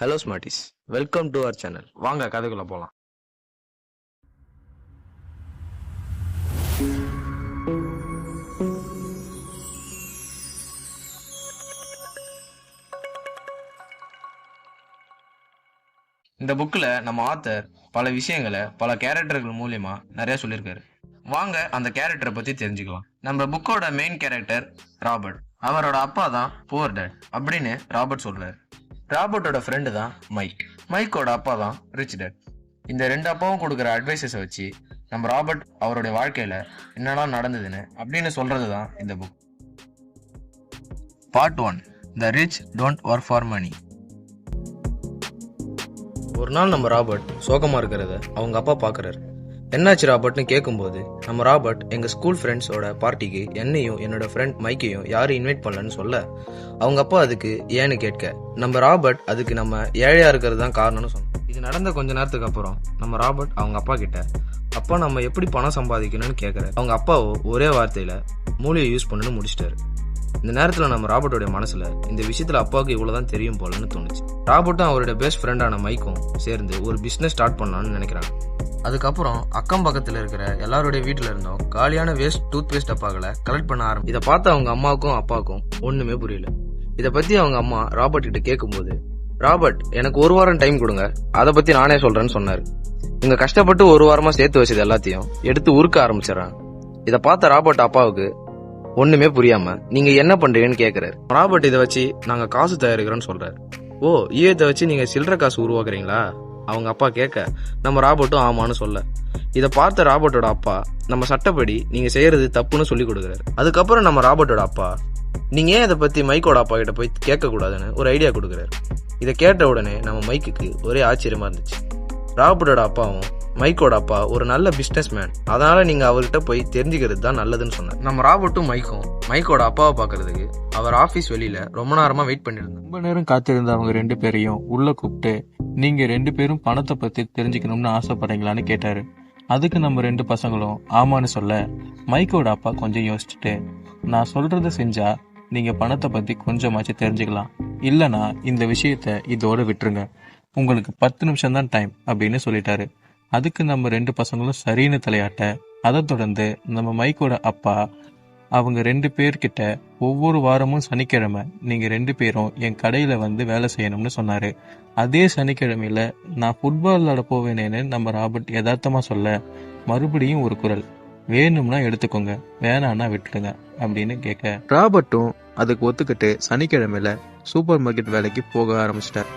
Hello smarties, welcome to our channel. வாங்க கதைக்குள்ள போகலாம். இந்த புக்கில் நம்ம ஆத்தர் பல விஷயங்களை பல கேரக்டர்கள் மூலியமா நிறைய சொல்லியிருக்காரு. வாங்க அந்த கேரக்டரை பற்றி தெரிஞ்சுக்கலாம். நம்ம புக்கோட மெயின் கேரக்டர் ராபர்ட். அவரோட அப்பா தான் புவர் டேட் அப்படின்னு ராபர்ட் சொல்றாரு. ராபர்ட்டோட ஃப்ரெண்டு தான் மைக். மைக்கோட அப்பா தான் ரிச் டேட். இந்த ரெண்டு அப்பாவும் கொடுக்குற அட்வைசஸை வச்சு நம்ம ராபர்ட் அவருடைய வாழ்க்கையில என்னெல்லாம் நடந்ததுன்னு அப்படின்னு சொல்றது தான் இந்த book. Part 1, the rich don't work for money. ஒரு நாள் நம்ம ராபர்ட் சோகமா இருக்கிறத அவங்க அப்பா பாக்குறாரு. என்னாச்சு ராபர்ட்னு கேட்கும்போது, நம்ம ராபர்ட் எங்க ஸ்கூல் ஃப்ரெண்ட்ஸோட பார்ட்டிக்கு என்னையும் என்னோட ஃப்ரெண்ட் மைக்கையும் யாரும் இன்வைட் பண்ணலன்னு சொல்ல, அவங்க அப்பா அதுக்கு ஏன்னு கேட்க, நம்ம ராபர்ட் அதுக்கு நம்ம ஏழையா இருக்கிறது தான் காரணம்னு சொன்னோம். இது நடந்த கொஞ்ச நேரத்துக்கு அப்புறம் நம்ம ராபர்ட் அவங்க அப்பா கிட்ட, அப்பா நம்ம எப்படி பணம் சம்பாதிக்கணும்னு கேட்கறாரு. அவங்க அப்பாவோ ஒரே வார்த்தையில மூளையை யூஸ் பண்ணணும்னு முடிச்சிட்டாரு. இந்த நேரத்தில் நம்ம ராபர்ட்டோட மனசுல இந்த விஷயத்துல அப்பாவுக்கு இவ்வளவுதான் தெரியும் போலன்னு தோணுச்சு. ராபர்ட்டும் அவரோட பெஸ்ட் ஃப்ரெண்டான மைக்கும் சேர்ந்து ஒரு பிசினஸ் ஸ்டார்ட் பண்ணலாம்னு நினைக்கிறாங்க. அதுக்கப்புறம் அக்கம் பக்கத்துல இருக்கிற எல்லாருடைய வீட்டுல இருந்தும் காலியான வேஸ்ட் டூத் பேஸ்ட் டப்பாக்களை கலெக்ட் பண்ண ஆரம்பிச்சு. இதை பார்த்து அவங்க அம்மாவுக்கும் அப்பாவுக்கும் ஒண்ணுமே புரியல. இதை பத்தி அவங்க அம்மா ராபர்ட் கிட்ட கேட்கும்போது, ராபர்ட் எனக்கு ஒரு வாரம் டைம் கொடுங்க, அதை பத்தி நானே சொல்றேன்னு சொன்னாரு. இவங்க கஷ்டப்பட்டு ஒரு வாரமா சேர்த்து வச்சது எல்லாத்தையும் எடுத்து உருக்க ஆரம்பிச்சிடறாங்க. இதை பார்த்த ராபர்ட் அப்பாவுக்கு ஒண்ணுமே புரியாம, நீங்க என்ன பண்றீங்கன்னு கேக்குறாரு. ராபர்ட் இதை வச்சு நாங்க காசு தயாரிக்கிறோம்னு சொல்றாரு. ஓ, ஈயத்தை வச்சு நீங்க சில்லற காசு உருவாக்குறீங்களா? அவங்க அப்பா கேட்க, நம்ம ராபர்ட்டும் ஆமான்னு சொல்ல, இதை பார்த்த ராபர்ட்டோட அப்பா நம்ம சட்டப்படி நீங்க செய்யறது தப்புன்னு சொல்லி கொடுக்குறாரு. அதுக்கப்புறம் நம்ம ராபர்ட்டோட அப்பா, நீங்க ஏன் இதை பத்தி மைக்கோட அப்பா கிட்ட போய் கேட்க கூடாதுன்னு ஒரு ஐடியா கொடுக்குறாரு. இதை கேட்ட உடனே நம்ம மைக்குக்கு ஒரே ஆச்சரியமா இருந்துச்சு. ராபர்ட்டோட அப்பாவும் மைக்கோட அப்பா ஒரு நல்ல பிசினஸ் மேன், அதனால நீங்க அவர்கிட்ட போய் தெரிஞ்சுக்கிறது தான் நல்லதுன்னு சொன்னார். நம்ம ராபர்ட்டும் மைக்கும் மைக்கோட அப்பாவை பாக்குறதுக்கு அவர் ஆபீஸ் வெளியில ரொம்ப நேரமா வெயிட் பண்ணிருந்தாங்க. ரொம்ப நேரம் காத்திருந்த அவங்க ரெண்டு பேரையும் உள்ள கூப்பிட்டு, நீங்க ரெண்டு பேரும் பணத்தை பத்தி தெரிஞ்சுக்கணும்னு ஆசைப்படுறீங்களான்னு கேட்டாரு. அதுக்கு நம்ம ரெண்டு பசங்களும் ஆமான்னு சொல்ல, மைக்கோட அப்பா கொஞ்சம் யோசிச்சுட்டு, நான் சொல்றத செஞ்சா நீங்க பணத்தை பத்தி கொஞ்சமாச்சு தெரிஞ்சுக்கலாம், இல்லனா இந்த விஷயத்த இதோட விட்டுருங்க, உங்களுக்கு 10 நிமிஷம் தான் டைம் அப்படின்னு சொல்லிட்டாரு. அதுக்கு நம்ம ரெண்டு பசங்களும் சரின்னு தலையாட்ட, அதை தொடர்ந்து நம்ம மைக்கோட அப்பா அவங்க ரெண்டு பேர்கிட்ட ஒவ்வொரு வாரமும் சனிக்கிழமை நீங்க ரெண்டு பேரும் என் கடையில வந்து வேலை செய்யணும்னு சொன்னாரு. அதே சனிக்கிழமையில நான் ஃபுட்பால் விளையாட போவேனேன்னு நம்ம ராபர்ட் யதார்த்தமா சொல்ல, மறுபடியும் ஒரு குரல், வேணும்னா எடுத்துக்கோங்க, வேணான்னா விட்டுடுங்க அப்படின்னு கேட்க, ராபர்ட்டும் அதுக்கு ஒத்துக்கிட்டு சனிக்கிழமையில சூப்பர் மார்க்கெட் வேலைக்கு போக ஆரம்பிச்சிட்டார்.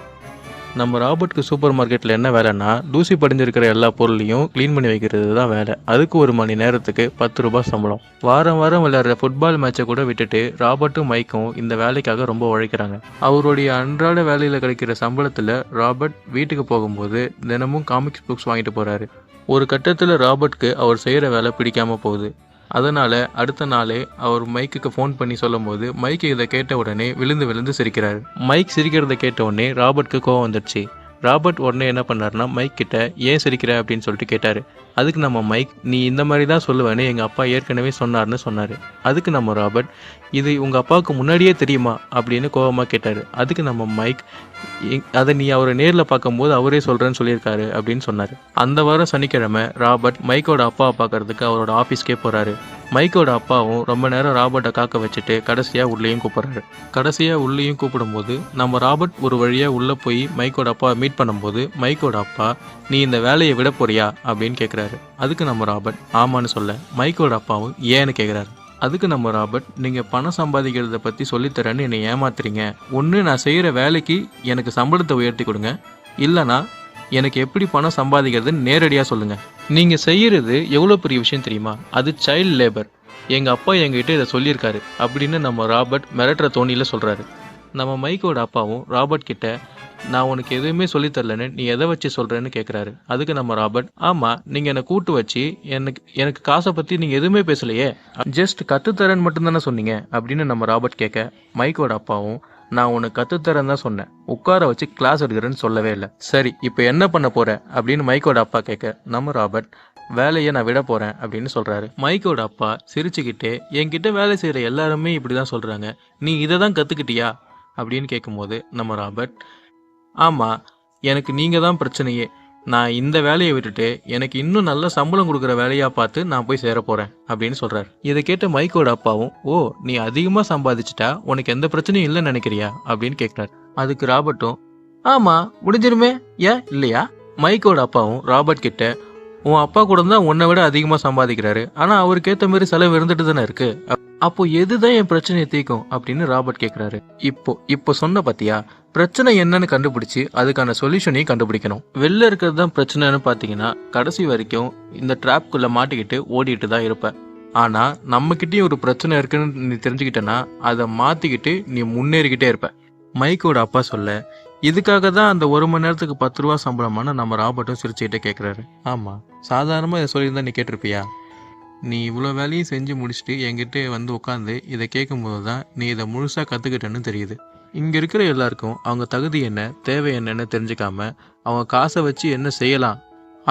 நம்ம ராபர்ட்க்கு சூப்பர் மார்க்கெட்டில் என்ன வேலைன்னா, தூசி படிஞ்சிருக்கிற எல்லா பொருளையும் க்ளீன் பண்ணி வைக்கிறது தான் வேலை. அதுக்கு 1 மணி நேரத்துக்கு 10 ரூபாய் சம்பளம். வாரம் விளையாடுற ஃபுட்பால் மேட்சை கூட விட்டுட்டு ராபர்ட்டும் மைக்கும் இந்த வேலைக்காக ரொம்ப உழைக்கிறாங்க. அவருடைய அன்றாட வேலையில் கிடைக்கிற சம்பளத்தில் ராபர்ட் வீட்டுக்கு போகும்போது தினமும் காமிக்ஸ் புக்ஸ் வாங்கிட்டு போகிறாரு. ஒரு கட்டத்தில் ராபர்ட்க்கு அவர் செய்கிற வேலை பிடிக்காம போகுது. அதனால அடுத்த நாளே அவர் மைக்குக்கு ஃபோன் பண்ணி சொல்லும் போது மைக்கு இதை கேட்ட உடனே விழுந்து சிரிக்கிறாரு. மைக் சிரிக்கிறத கேட்ட உடனே ராபர்ட்க்கு கோவம் வந்துடுச்சு. ராபர்ட் உடனே என்ன பண்ணாருன்னா மைக் கிட்ட, ஏன் சிரிக்கிற அப்படின்னு சொல்லிட்டு கேட்டாரு. அதுக்கு நம்ம மைக், நீ இந்த மாதிரி தான் சொல்லுவேன்னு எங்கள் அப்பா ஏற்கனவே சொன்னார்னு சொன்னார். அதுக்கு நம்ம ராபர்ட், இது உங்கள் அப்பாவுக்கு முன்னாடியே தெரியுமா அப்படின்னு கோவமாக கேட்டார். அதுக்கு நம்ம மைக், அதை நீ அவரை நேரில் பார்க்கும்போது அவரே சொல்கிறேன்னு சொல்லியிருக்காரு அப்படின்னு சொன்னார். அந்த வாரம் சனிக்கிழமை ராபர்ட் மைக்கோட அப்பாவை பார்க்கறதுக்கு அவரோட ஆஃபீஸ்க்கே போகிறாரு. மைக்கோட அப்பாவும் ரொம்ப நேரம் ராபர்ட்டை காக்க வச்சுட்டு கடைசியாக உள்ளேயும் கூப்பிட்றாரு. கடைசியாக உள்ளேயும் கூப்பிடும்போது நம்ம ராபர்ட் ஒரு வழியாக உள்ளே போய் மைக்கோட அப்பாவை மீட் பண்ணும்போது மைக்கோட அப்பா, நீ இந்த வேலையை விட போறியா அப்படின்னு கேட்குறாரு. அதுக்கு நம்ம ராபர்ட் ஆமான்னு சொல்ல, மைக்கோட அப்பாவும் ஏன்னு கேட்குறாரு. அதுக்கு நம்ம ராபர்ட், நீங்கள் பணம் சம்பாதிக்கிறத பற்றி சொல்லித்தரேன்னு என்னை ஏமாத்துறீங்க. ஒன்று நான் செய்கிற வேலைக்கு எனக்கு சம்பளத்தை உயர்த்தி கொடுங்க, இல்லைனா எனக்கு எப்படி பணம் சம்பாதிக்கிறதுன்னு நேரடியாக சொல்லுங்கள். நீங்கள் செய்கிறது எவ்வளோ பெரிய விஷயம் தெரியுமா, அது சைல்டு லேபர். எங்கள் அப்பா எங்ககிட்ட இதை சொல்லியிருக்காரு அப்படின்னு நம்ம ராபர்ட் மிரட்டுற தோணியில் சொல்கிறாரு. நம்ம மைக்கோட அப்பாவும் ராபர்ட் கிட்ட, நான் உனக்கு எதுவுமே சொல்லித்தரலன்னு நீ எதை வச்சு சொல்கிறேன்னு கேட்குறாரு. அதுக்கு நம்ம ராபர்ட், ஆமாம், நீங்கள் என்னை கூட்டு வச்சு எனக்கு காசை பற்றி நீங்கள் எதுவுமே பேசலையே, ஜஸ்ட் கற்றுத்தரேன்னு மட்டும்தானே சொன்னீங்க அப்படின்னு நம்ம ராபர்ட் கேட்க, மைக்கோட அப்பாவும், நான் உனக்கு கற்றுத்தரேன்னு தான் சொன்னேன், உட்கார வச்சு கிளாஸ் எடுக்கிறேன்னு சொல்லவே இல்லை. சரி, இப்போ என்ன பண்ண போற அப்படின்னு மைக்கோட அப்பா கேட்க, நம்ம ராபர்ட், வேலையை நான் விட போறேன் அப்படின்னு சொல்றாரு. மைக்கோட அப்பா சிரிச்சுக்கிட்டே, என்கிட்ட வேலை செய்யற எல்லாருமே இப்படிதான் சொல்றாங்க, நீ இதை தான் கத்துக்கிட்டியா அப்படின்னு கேட்கும்போது நம்ம ராபர்ட், ஆமாம், எனக்கு நீங்கள் தான் பிரச்சனையே. நான் இந்த வேலையை விட்டுட்டு எனக்கு இன்னும் நல்ல சம்பளம் கொடுக்குற வேலையாக பார்த்து நான் போய் சேர போகிறேன் அப்படின்னு சொல்கிறார். இதை கேட்ட மைக்கோட அப்பாவும், ஓ நீ அதிகமாக சம்பாதிச்சிட்டா உனக்கு எந்த பிரச்சனையும் இல்லைன்னு நினைக்கிறியா அப்படின்னு கேட்குறாரு. அதுக்கு ராபர்ட்டும், ஆமாம் முடிஞ்சிருமே, ஏன் இல்லையா? மைக்கோட அப்பாவும் ராபர்ட் கிட்ட, உன் அப்பா கூட தான் உன்னை விட அதிகமாக சம்பாதிக்கிறாரு, ஆனால் அவருக்கு ஏற்ற மாதிரி செலவு இருந்துட்டு தானே இருக்கு, அப்போ எதுதான் என் பிரச்சனையை தீர்க்கும் அப்படின்னு ராபர்ட் கேட்குறாரு. இப்போ சொன்ன பத்தியா, பிரச்சனை என்னன்னு கண்டுபிடிச்சு அதுக்கான சொல்யூஷனையும் கண்டுபிடிக்கணும். வெளில இருக்கிறது தான் பிரச்சனைன்னு பார்த்தீங்கன்னா கடைசி வரைக்கும் இந்த ட்ராப்குள்ளே மாட்டிக்கிட்டு ஓடிட்டு தான் இருப்ப. ஆனால் நம்மக்கிட்டேயும் ஒரு பிரச்சனை இருக்குன்னு நீ தெரிஞ்சுக்கிட்டேன்னா அதை மாற்றிக்கிட்டு நீ முன்னேறிக்கிட்டே இருப்ப. மைக்கோட அப்பா சொல்ல, இதுக்காக தான் அந்த 1 மணி நேரத்துக்கு 10 ரூபா சம்பளமான நம்ம ராபர்ட்டும் சிரிச்சுக்கிட்டே கேட்குறாரு. ஆமாம், சாதாரணமாக இதை சொல்லியிருந்தா நீ கேட்டிருப்பியா? நீ இவ்வளோ வேலையும் செஞ்சு முடிச்சுட்டு என்கிட்ட வந்து உட்காந்து இதை கேட்கும்போது தான் நீ இதை முழுசாக கற்றுக்கிட்டேன்னு தெரியுது. இங்கே இருக்கிற எல்லாருக்கும் அவங்க தகுதி என்ன, தேவை என்னன்னு தெரிஞ்சுக்காம அவங்க காசை வச்சு என்ன செய்யலாம்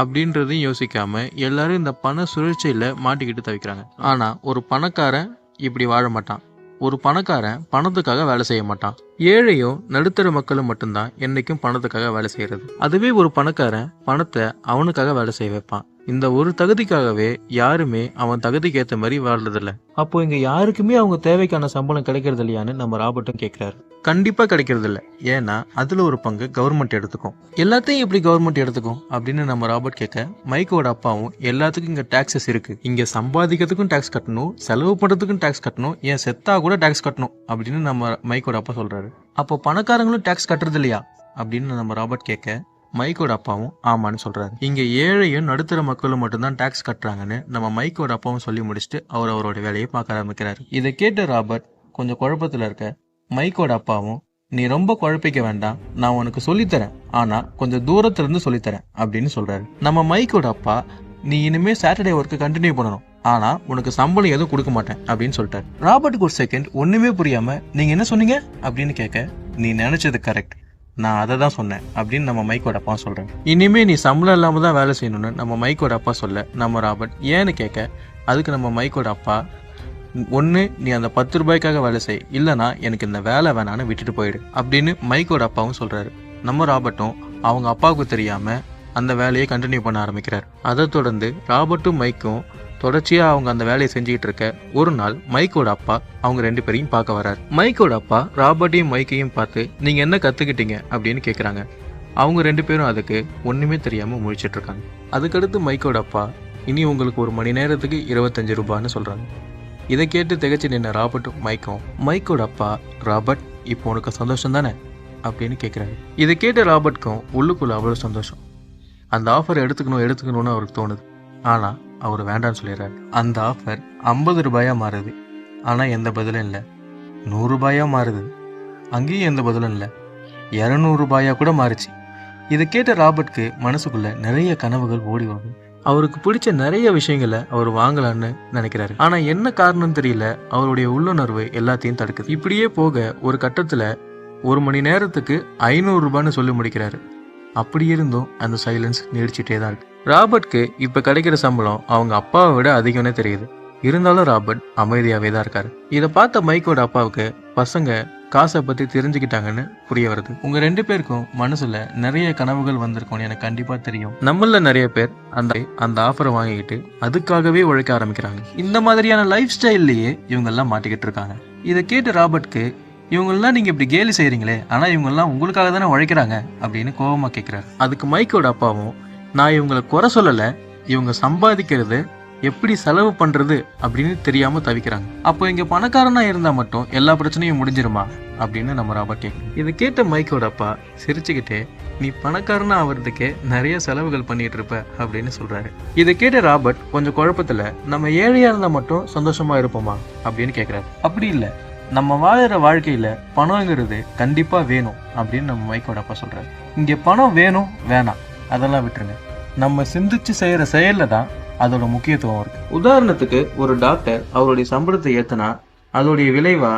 அப்படின்றதையும் யோசிக்காம எல்லாரும் இந்த பண சுழற்சியில் மாட்டிக்கிட்டு தவிக்கிறாங்க. ஆனால் ஒரு பணக்காரன் இப்படி வாழ மாட்டான். ஒரு பணக்காரன் பணத்துக்காக வேலை செய்ய மாட்டான். ஏழையும் நடுத்தர மக்களும் மட்டும்தான் என்னைக்கும் பணத்துக்காக வேலை செய்யறது. அதுவே ஒரு பணக்காரன் பணத்தை அவனுக்காக வேலை செய்ய வைப்பான். இந்த ஒரு தகுதிக்காகவே யாருமே அவன் தகுதிக்கு ஏற்ற மாதிரி வாழ்றதில்ல. அப்போ இங்க யாருக்குமே அவங்க தேவைக்கான சம்பளம் கிடைக்கிறது இல்லையான்னு நம்ம ராபர்ட்டும் கேட்கிறாரு. கண்டிப்பா கிடைக்கிறது இல்லை. ஏன்னா அதுல ஒரு பங்கு கவர்மெண்ட் எடுத்துக்கும். எல்லாத்தையும் எப்படி கவர்மெண்ட் எடுத்துக்கும் அப்படின்னு நம்ம ராபர்ட் கேட்க, மைக்கோட அப்பாவும், எல்லாத்துக்கும் இங்க டாக்ஸஸ் இருக்கு, இங்க சம்பாதிக்கிறதுக்கும் டாக்ஸ் கட்டணும், செலவு பண்றதுக்கும் டாக்ஸ் கட்டணும், ஏன் செத்தா கூட டாக்ஸ் கட்டணும் அப்படின்னு நம்ம மைக்கோட அப்பா சொல்றாரு. அப்போ பணக்காரங்களும் டாக்ஸ் கட்டுறது இல்லையா அப்படின்னு நம்ம ராபர்ட் கேட்க, மைக்கோட அப்பாவும் ஆமான்னு சொல்றாரு. இங்க ஏழையும் நடுத்தர மக்களும் மட்டும்தான் டாக்ஸ் கட்டுறாங்கன்னு நம்ம மைக்கோட அப்பாவும் சொல்லி முடிச்சுட்டு அவரோட வேலையை பார்க்க ஆரம்பிக்கிறாரு. இதை கேட்ட ராபர்ட் கொஞ்சம் குழப்பத்துல இருக்க, மைக்கோட அப்பாவும், நீ ரொம்ப குழப்பிக்க வேண்டாம், நான் உனக்கு சொல்லித்தரேன், ஆனா கொஞ்சம் தூரத்துல இருந்து சொல்லித்தரேன் அப்படின்னு சொல்றாரு. நம்ம மைக்கோட அப்பா, நீ இனிமே சாட்டர்டே ஒர்க்கு கண்டினியூ பண்ணணும், ஆனா உனக்கு சம்பளம் எதுவும் கொடுக்க மாட்டேன் அப்படின்னு சொல்லிட்டாரு. ராபர்ட்டுக்கு ஒரு செகண்ட் ஒண்ணுமே புரியாம, நீங்க என்ன சொன்னீங்க அப்படின்னு கேட்க, நீ நினைச்சது கரெக்ட், நான் அதை தான் சொன்னேன் அப்படின்னு நம்ம மைக்கோட அப்பா சொல்றேன். இனிமே நீ சம்பளம் இல்லாம தான் வேலை செய்யணும்னு நம்ம மைக்கோட அப்பா சொல்ல, நம்ம ராபர்ட் ஏன்னு கேட்க, அதுக்கு நம்ம மைக்கோட அப்பா, ஒன்று நீ அந்த 10 ரூபாய்க்காக வேலை செய், இல்லைனா எனக்கு இந்த வேலை வேணான்னு விட்டுட்டு போயிடு அப்படின்னு மைக்கோட அப்பாவும் சொல்றாரு. நம்ம ராபர்ட்டும் அவங்க அப்பாவுக்கு தெரியாம அந்த வேலையை கண்டினியூ பண்ண ஆரம்பிக்கிறார். அதை தொடர்ந்து ராபர்ட்டும் மைக்கும் தொடர்ச்சியா அவங்க அந்த வேலையை செஞ்சுக்கிட்டு இருக்க, ஒரு நாள் மைக்கோட அப்பா அவங்க 2 பேரையும் பார்க்க வர்றாரு. மைக்கோட அப்பா ராபர்ட்டையும் மைக்கையும் பார்த்து, நீங்க என்ன கத்துக்கிட்டீங்க அப்படின்னு கேட்குறாங்க. அவங்க 2 பேரும் அதுக்கு ஒண்ணுமே தெரியாம முழிச்சிட்டு இருக்காங்க. அதுக்கடுத்து மைக்கோட அப்பா, இனி உங்களுக்கு 1 மணி நேரத்துக்கு 25 ரூபான்னு சொல்றாங்க. இதை கேட்டு திகச்சு நின்ன ராபர்ட்டும் மைக்கும், மைக்கோட அப்பா, ராபர்ட் இப்போ உனக்கு சந்தோஷம் தானே அப்படின்னு கேட்குறாரு. இதை கேட்ட ராபர்ட்க்கும் உள்ளுக்குள்ள அவ்வளோ சந்தோஷம். அந்த ஆஃபர் எடுத்துக்கணும்னு அவருக்கு தோணுது. ஆனா அவர் வேண்டான்னு சொல்லிடுறாரு. அந்த ஆஃபர் 50 ரூபாயா மாறுது. ஆனா எந்த பதிலும் இல்லை. 100 ரூபாயா மாறுது. அங்கேயும் எந்த பதிலும் இல்லை. 200 ரூபாயா கூட மாறுச்சு. இதை கேட்ட ராபர்ட்க்கு மனசுக்குள்ள நிறைய கனவுகள் ஓடி வருது. அவருக்கு பிடிச்ச நிறைய விஷயங்களை அவர் வாங்கலான்னு நினைக்கிறாரு. ஆனா என்ன காரணம்னு தெரியல, அவருடைய உள்ளுணர்வு எல்லாத்தையும் தடுக்குது. இப்படியே போக ஒரு கட்டத்துல 1 மணி நேரத்துக்கு 500 ரூபான்னு சொல்லி முடிக்கிறாரு. அப்படி இருந்தும் அந்த சைலன்ஸ் நீடிச்சுட்டே தான் இருக்கு. ராபர்ட்க்கு இப்ப கிடைக்கிற சம்பளம் அவங்க அப்பாவை விட அதிகம்னே தெரியுது. இருந்தாலும் ராபர்ட் அமைதியாவே தான் இருக்காரு. இதை பார்த்த மைக்கோட அப்பாவுக்கு பசங்க காசை பத்தி தெரிஞ்சுக்கிட்டாங்கன்னு புரிய வருது. உங்க 2 பேருக்கும் மனசுல நிறைய கனவுகள் வந்திருக்கும்னு எனக்கு கண்டிப்பா தெரியும். நம்மள நிறைய பேர் அந்த ஆஃபரை வாங்கிக்கிட்டு அதுக்காகவே உழைக்க ஆரம்பிக்கிறாங்க. இந்த மாதிரியான லைஃப் ஸ்டைல்லையே இவங்க எல்லாம் மாட்டிக்கிட்டு இருக்காங்க. இதை கேட்டு ராபர்ட்க்கு, இவங்கெல்லாம் நீங்க இப்படி கேலி செய்யறீங்களே, ஆனா இவங்கெல்லாம் உங்களுக்காக தானே உழைக்கிறாங்க அப்படின்னு கோபமா கேட்கிறாரு. அதுக்கு மைக்கோட அப்பாவும், நான் இவங்களை குறை சொல்லல, இவங்க சம்பாதிக்கிறது எப்படி செலவு பண்றது அப்படின்னு தெரியாம தவிக்கிறாங்க. அப்போ இங்க பணக்காரனா இருந்தா மட்டும் எல்லா பிரச்சனையும் முடிஞ்சிருமா அப்படின்னு நம்ம ராபர்ட் கேட்கணும். இதை கேட்ட மைக்கோட அப்பா சிரிச்சுக்கிட்டே, நீ பணக்காரனா ஆகிறதுக்கே நிறைய செலவுகள் பண்ணிட்டு இருப்ப அப்படின்னு சொல்றாரு. இதை கேட்ட ராபர்ட் கொஞ்சம் குழப்பத்துல, நம்ம ஏழையா இருந்தா மட்டும் சந்தோஷமா இருப்போமா அப்படின்னு கேட்கிறாரு. அப்படி இல்லை, நம்ம வாழற வாழ்க்கையில பணங்கிறது கண்டிப்பா வேணும் அப்படின்னு நம்ம மைக்கோட அப்பா சொல்றாரு. இங்க பணம் வேணும் வேணாம் அதெல்லாம் விட்டுருங்க, நம்ம சிந்திச்சு செய்யற செயல்ல தான் அதோட முக்கியத்துவம் இருக்கு. உதாரணத்துக்கு ஒரு டாக்டர் அவருடைய சம்பளத்தை ஏத்தனா அதோடைய விளைவா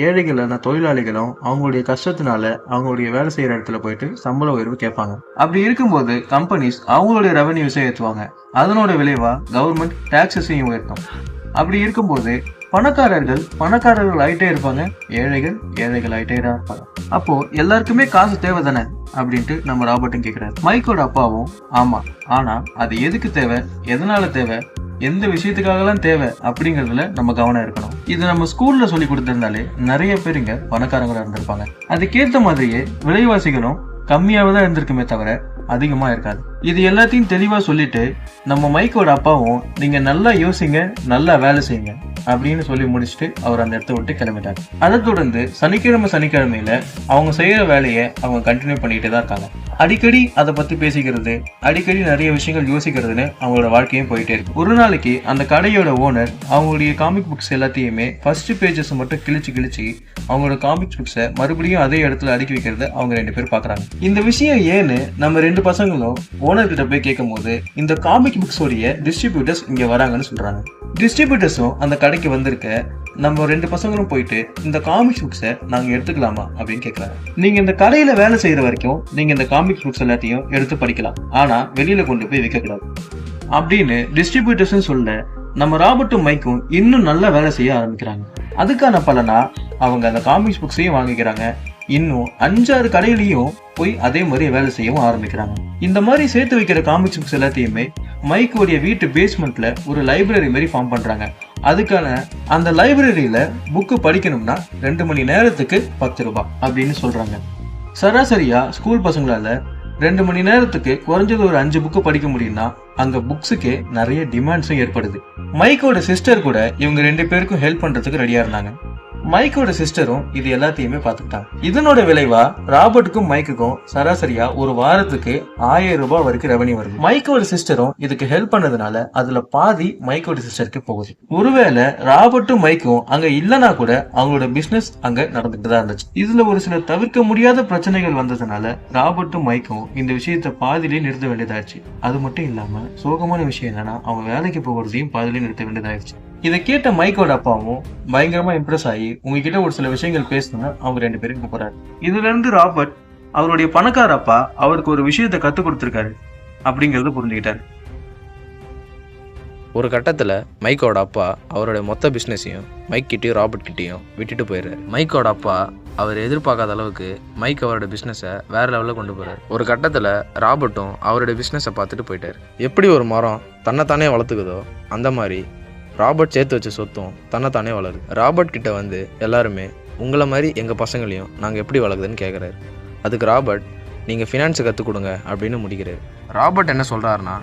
ஏழைகளான தொழிலாளிகளும் அவங்களுடைய கஷ்டத்தினால அவங்களுடைய வேலை செய்யற இடத்துல போயிட்டு சம்பள உயர்வு கேட்பாங்க. அப்படி இருக்கும்போது கம்பெனிஸ் அவங்களுடைய ரெவன்யூஸை ஏற்றுவாங்க. அதனோட விளைவா கவர்மெண்ட் டாக்ஸஸையும் உயர்த்தும். அப்படி இருக்கும்போது பணக்காரர்கள் ஆயிட்டே இருப்பாங்க, ஏழைகள் ஆயிட்டே தான் இருப்பாங்க. அப்போ எல்லாருக்குமே காசு தேவை தானே. அப்படின்ட்டு நம்ம ராபர்ட்டும் கேட்கிறாரு. மைக்கோட அப்பாவும் ஆமா, ஆனா அது எதுக்கு தேவை, எதனால தேவை, எந்த விஷயத்துக்காகலாம் தேவை அப்படிங்கறதுல நம்ம கவனம் இருக்கணும். இது நம்ம ஸ்கூல்ல சொல்லி கொடுத்திருந்தாலே நிறைய பேர் இங்க பணக்காரங்களா இருந்திருப்பாங்க. அதுக்கேற்ற மாதிரியே விலைவாசிகளும் கம்மியாவதான் இருந்திருக்குமே தவிர அதிகமா இருக்காது. இது எல்லாத்தையும் தெளிவா சொல்லிட்டு நம்ம மைக்கோட அப்பாவும் நீங்க நல்லா யோசிங்க, நல்லா வேலை செய்யுங்க அப்படின்னு சொல்லி முடிச்சுட்டு அவர் அந்த இடத்த விட்டு கிளம்பிட்டாங்க. அதை தொடர்ந்து சனிக்கிழமையில அவங்க செய்யற வேலையை அவங்க கண்டினியூ பண்ணிட்டு தான் இருக்காங்க. அடிக்கடி அதை பத்தி பேசிக்கிறது, அடிக்கடி நிறைய விஷயங்கள் யோசிக்கிறதுன்னு அவங்களோட வாழ்க்கையும் போயிட்டே இருக்கு. ஒரு நாளைக்கு அந்த கடையோட ஓனர் அவங்களுடைய காமிக் புக்ஸ் எல்லாத்தையுமே ஃபர்ஸ்ட் பேஜஸ் மட்டும் கிழிச்சு அவங்களோட காமிக் புக்ஸை மறுபடியும் அதே இடத்துல அடுக்கி வைக்கிறத அவங்க 2 பேர் பாக்குறாங்க. இந்த விஷயம் ஏன்னு நம்ம 2 பசங்களும் ஓனர் கிட்ட போய் கேட்கும் போது இந்த காமிக் புக்ஸோடைய டிஸ்ட்ரிபியூட்டர்ஸ் இங்க வராங்கன்னு சொல்றாங்க. டிஸ்ட்ரிபியூட்டர்ஸும் அந்த கடைக்கு வந்திருக்க நம்ம 2 பசங்களும் போயிட்டு இந்த காமிக்ஸ் புக்ஸை நாங்க எடுத்துக்கலாமா அப்படின்னு கேட்கறாங்க. நீங்க இந்த கடையில வேலை செய்யற வரைக்கும் நீங்க இந்த காமிக்ஸ் புக்ஸ் எல்லாத்தையும் எடுத்து படிக்கலாம், ஆனா வெளியில கொண்டு போய் விற்க கூடாது அப்படின்னு டிஸ்ட்ரிபியூட்டர்ஸ் சொல்ல நம்ம ராபர்ட்டும் மைக்கும் இன்னும் நல்லா வேலை செய்ய ஆரம்பிக்கிறாங்க. அதுக்கான பலனா அவங்க அந்த காமிக்ஸ் புக்ஸையும் வாங்கிக்கிறாங்க. இன்னும் 5-6 கடையிலையும் போய் அதே மாதிரி வேலை செய்யவும் ஆரம்பிக்கிறாங்க. இந்த மாதிரி சேர்த்து வைக்கிற காமிக்ஸ் புக்ஸ் எல்லாத்தையுமே மைக்கோடைய வீட்டு பேஸ்மெண்ட்ல ஒரு லைப்ரரி மாதிரி ஃபார்ம் பண்றாங்க. அதுக்கான அந்த லைப்ரரியில புக்கு படிக்கணும்னா 2 மணி நேரத்துக்கு 10 ரூபாய் அப்படின்னு சொல்றாங்க. சராசரியா ஸ்கூல் பசங்களால 2 மணி நேரத்துக்கு குறைஞ்சது ஒரு 5 புக்கு படிக்க முடியும்னா அங்க புக்ஸுக்கே நிறைய டிமாண்ட்ஸும் ஏற்படுது. மைக்கோட சிஸ்டர் கூட இவங்க 2 பேருக்கும் ஹெல்ப் பண்றதுக்கு ரெடியா இருந்தாங்க. மைக்கோட சிஸ்டரும் இது எல்லாத்தையுமே பார்த்துக்கிட்டாங்க. இதனோட விளைவா ராபர்ட்டுக்கும் மைக்குக்கும் சராசரியா ஒரு வாரத்துக்கு 1000 ரூபாய் வரைக்கும் ரெவன்யூ வருது. மைக்கோட சிஸ்டரும் இதுக்கு ஹெல்ப் பண்ணதுனால அதுல பாதி மைக்கோட சிஸ்டருக்கு போகுது. ஒருவேளை ராபர்ட்டும் மைக்கும் அங்க இல்லனா கூட அவங்களோட பிசினஸ் அங்க நடந்துட்டு தான் இருந்துச்சு. இதுல ஒரு சில தவிர்க்க முடியாத பிரச்சனைகள் வந்ததுனால ராபர்ட்டும் மைக்கும் இந்த விஷயத்த பாதியிலேயே நிறுத்த வேண்டியதாச்சு. அது மட்டும் இல்லாம சோகமான விஷயம் என்னன்னா அவங்க வேலைக்கு போகிறதையும் பாதியிலேயே நிறுத்த வேண்டியதாயிடுச்சு. இதை கேட்ட மைக்கோட அப்பாவும் பயங்கரமா இம்ப்ரெஸ் ஆகி உங்ககிட்ட ஒரு சில விஷயங்கள் பேசணும்னு அவங்க 2 பேரும் கூப்பிடுறாரு. இதுல இருந்து ராபர்ட் அவருடைய பணக்கார அப்பா அவருக்கு ஒரு விஷயத்த கத்து கொடுத்திருக்காரு அப்படிங்கறத புரிஞ்சுக்கிட்டாரு. ஒரு கட்டத்தில் மைக்கோட அப்பா அவரோட மொத்த பிஸ்னஸையும் மைக் கிட்டேயும் ராபர்ட் கிட்டேயும் விட்டுட்டு போயிடுறாரு. மைக்கோட அப்பா அவர் எதிர்பார்க்காத அளவுக்கு மைக் அவரோட பிஸ்னஸை வேற லெவலில் கொண்டு போறாரு. ஒரு கட்டத்தில் ராபர்ட்டும் அவரோட பிஸ்னஸை பார்த்துட்டு போயிட்டாரு. எப்படி ஒரு மரம் தன்னைத்தானே வளர்த்துக்குதோ அந்த மாதிரி ராபர்ட் சேர்த்து வச்ச சொத்தும் தன்னைத்தானே வளருது. ராபர்ட் கிட்ட வந்து எல்லாருமே உங்களை மாதிரி எங்கள் பசங்களையும் நாங்கள் எப்படி வளர்க்குதுன்னு கேட்குறாரு. அதுக்கு ராபர்ட் நீங்கள் ஃபினான்ஸை கற்றுக் கொடுங்க அப்படின்னு முடிக்கிறாரு. ராபர்ட் என்ன சொல்கிறாருன்னா,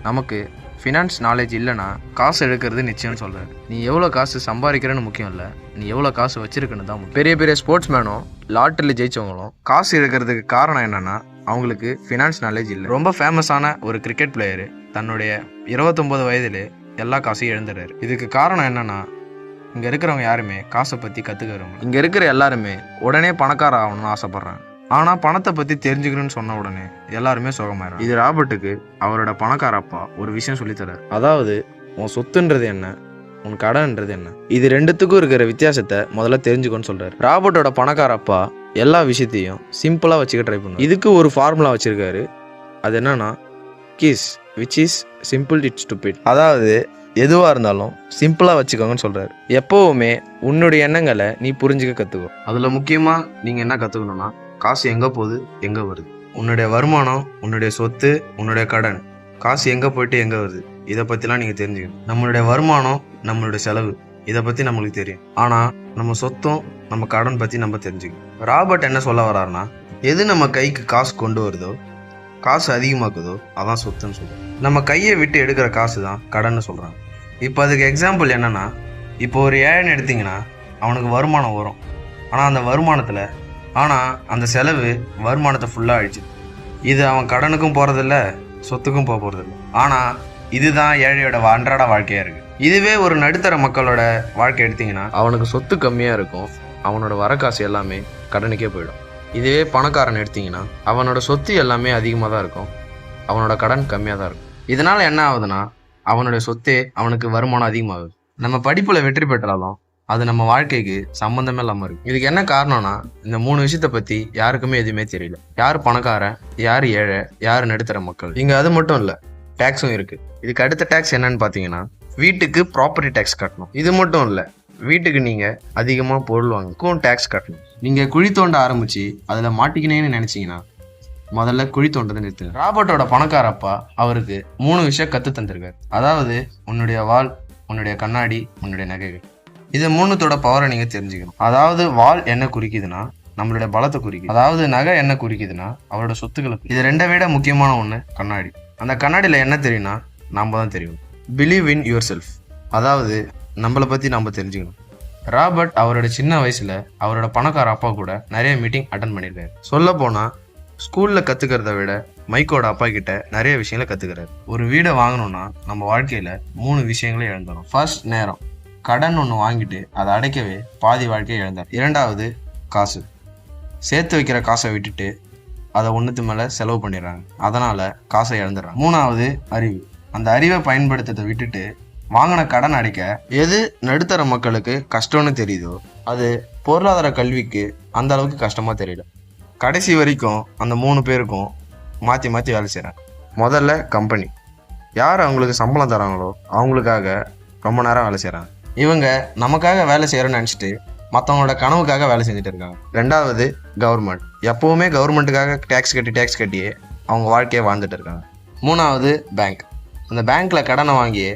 நமக்கு ஃபினான்ஸ் நாலேஜ் இல்லைன்னா காசு எடுக்கிறது நிச்சயம்னு சொல்கிறாரு. நீ எவ்வளோ காசு சம்பாதிக்கிறேன்னு முக்கியம் இல்லை, நீ எவ்வளோ காசு வச்சிருக்குன்னு தான் முக்கியம். பெரிய பெரிய ஸ்போர்ட்ஸ் மேனும் லாட்டரியில் ஜெயிச்சவங்களும் காசு எடுக்கிறதுக்கு காரணம் என்னன்னா அவங்களுக்கு ஃபினான்ஸ் நாலேஜ் இல்லை. ரொம்ப ஃபேமஸான ஒரு கிரிக்கெட் பிளேயரு தன்னுடைய 29 வயதிலே எல்லா காசையும் எழுந்துடுறாரு. இதுக்கு காரணம் என்னன்னா இங்க இருக்கிறவங்க யாருமே காசை பத்தி கத்துக்கிறவங்க. இங்க இருக்கிற எல்லாருமே உடனே பணக்கார ஆகணும்னு ஆசைப்படுறாங்க. ஆனா பணத்தை பத்தி தெரிஞ்சுக்கணும்னு சொன்ன உடனே எல்லாருமே சோகமாயிரும். இது ராபர்ட்டுக்கு அவரோட பணக்கார அப்பா ஒரு விஷயம் சொல்லித்தராரு. அதாவது உன் சொத்துன்றது என்ன, உன் கடன்ன்றது என்ன, இது ரெண்டுத்துக்கும் இருக்கிற வித்தியாசத்தை முதல்ல தெரிஞ்சுக்கணும்னு சொல்றாரு. ராபர்ட்டோட பணக்கார அப்பா எல்லா விஷயத்தையும் சிம்பிளா வச்சுக்க ட்ரை பண்ணுவாரு. இதுக்கு ஒரு ஃபார்முலா வச்சிருக்காரு. அது என்னன்னா kiss which is simple it's stupid. அதாவது எதுவாக இருந்தாலும் சிம்பிளாக வச்சுக்கோங்கன்னு சொல்கிறாரு. எப்போவுமே உன்னுடைய எண்ணங்களை நீ புரிஞ்சுக்க கற்றுக்கோ. அதில் முக்கியமாக நீங்கள் என்ன கற்றுக்கணும்னா காசு எங்கே போகுது எங்கே வருது, உன்னுடைய வருமானம், உன்னுடைய சொத்து, உன்னுடைய கடன், காசு எங்கே போயிட்டு எங்கே வருது, இதை பற்றிலாம் நீங்கள் தெரிஞ்சுக்கணும். நம்மளுடைய வருமானம், நம்மளுடைய செலவு, இதை பற்றி நம்மளுக்கு தெரியும். ஆனால் நம்ம சொத்தும் நம்ம கடன் பற்றி நம்ம தெரிஞ்சுக்கணும். ராபர்ட் என்ன சொல்ல வர்றாருன்னா, எது நம்ம கைக்கு காசு கொண்டு வருதோ, காசு அதிகமாக்குதோ அதான் சொத்துன்னு சொல்கிறோம். நம்ம கையை விட்டு எடுக்கிற காசு தான் கடன்னு சொல்கிறாங்க. இப்போ அதுக்கு எக்ஸாம்பிள் என்னன்னா, இப்போ ஒரு ஏழைன்னு எடுத்திங்கன்னா அவனுக்கு வருமானம் வரும். ஆனால் அந்த வருமானத்தில் அந்த செலவு வருமானத்தை ஃபுல்லாக அழிச்சு. இது அவன் கடனுக்கும் போகிறதில்ல, சொத்துக்கும் போகிறதில்ல. ஆனால் இதுதான் ஏழையோட அன்றாட வாழ்க்கையாக இருக்குது. இதுவே ஒரு நடுத்தர மக்களோட வாழ்க்கை எடுத்திங்கன்னா அவனுக்கு சொத்து கம்மியாக இருக்கும், அவனோட வர காசு எல்லாமே கடனுக்கே போயிடும். இதுவே பணக்காரன் எடுத்திங்கன்னா அவனோட சொத்து எல்லாமே அதிகமாக தான் இருக்கும், அவனோட கடன் கம்மியாக தான் இருக்கும். இதனால் என்ன ஆகுதுன்னா அவனுடைய சொத்தே அவனுக்கு வருமானம் அதிகமாகுது. நம்ம படிப்பில் வெற்றி பெற்றாலும் அது நம்ம வாழ்க்கைக்கு சம்மந்தமே இல்லாமல் இருக்கு. இதுக்கு என்ன காரணம்னா இந்த 3 விஷயத்தை பற்றி யாருக்குமே எதுவுமே தெரியல. யார் பணக்காரன், யார் ஏழை, யார் நடுத்தர மக்கள். இங்கே அது மட்டும் இல்லை, டேக்ஸும் இருக்குது. இதுக்கு அடுத்த டேக்ஸ் என்னன்னு பார்த்தீங்கன்னா வீட்டுக்கு ப்ராப்பர்ட்டி டேக்ஸ் கட்டணும். இது மட்டும் இல்லை, வீட்டுக்கு நீங்கள் அதிகமாக பொருள் வாங்கக்கும் டேக்ஸ் கட்டணும். நீங்கள் குழி தோண்ட ஆரம்பித்து அதில் மாட்டிக்கினேன்னு நினச்சிங்கன்னா முதல்ல குழி தோண்டதை நிறுத்துங்க. ராபர்ட்டோட பணக்கார அப்பா அவருக்கு 3 விஷயம் கத்து தந்திருக்காரு. அதாவது உன்னுடைய வாள், உன்னுடைய கண்ணாடி, உன்னுடைய நகைகள். இது 3தோட பவரை நீங்க தெரிஞ்சுக்கணும். அதாவது வாள் என்ன குறிக்குதுன்னா நம்மளுடைய பலத்தை குறிக்குது. அதாவது நகை என்ன குறிக்குதுன்னா அவரோட சொத்துக்களை. இது 2 விட முக்கியமான ஒண்ணு கண்ணாடி. அந்த கண்ணாடியில என்ன தெரியும்னா நம்ம தான் தெரியும். Believe in your self. அதாவது நம்மளை பத்தி நம்ம தெரிஞ்சுக்கணும். ராபர்ட் அவரோட சின்ன வயசுல அவரோட பணக்கார அப்பா கூட நிறைய மீட்டிங் அட்டன் பண்ணியிருக்காரு. சொல்ல போனா ஸ்கூல்ல கத்துக்கிறத விட மைக்கோட அப்பா கிட்ட நிறைய விஷயங்களை கத்துக்கிறாரு. ஒரு வீடை வாங்கணும்னா நம்ம வாழ்க்கையில 3 விஷயங்களை இழந்தோம். ஃபர்ஸ்ட், நேரம். கடன் ஒன்று வாங்கிட்டு அதை அடைக்கவே பாதி வாழ்க்கையை இழந்தார். 2வது, காசு. சேர்த்து வைக்கிற காசை விட்டுட்டு அதை ஒன்றுத்து மேலே செலவு பண்ணிடுறாங்க. அதனால காசை இழந்துடுறாங்க. 3வது, அறிவு. அந்த அறிவை பயன்படுத்துறதை விட்டுட்டு வாங்கின கடன் அடைக்க எது நடுத்தர மக்களுக்கு கஷ்டம்னு தெரியுதோ அது பொருளாதார கல்விக்கு அந்த அளவுக்கு கஷ்டமா தெரியல. கடைசி வரைக்கும் அந்த 3 பேருக்கும் மாற்றி மாற்றி வேலை செய்கிறாங்க. முதல்ல கம்பெனி. யார் அவங்களுக்கு சம்பளம் தராங்களோ அவங்களுக்காக ரொம்ப நேரம் வேலை செய்கிறாங்க. இவங்க நமக்காக வேலை செய்கிறோன்னு நினச்சிட்டு மற்றவங்களோட கனவுக்காக வேலை செஞ்சுட்டு இருக்காங்க. 2வது, கவர்மெண்ட். எப்போவுமே கவர்மெண்ட்டுக்காக டேக்ஸ் கட்டியே அவங்க வாழ்க்கையை வாழ்ந்துட்டு இருக்காங்க. 3வது, பேங்க். அந்த பேங்க்கில் கடனை வாங்கி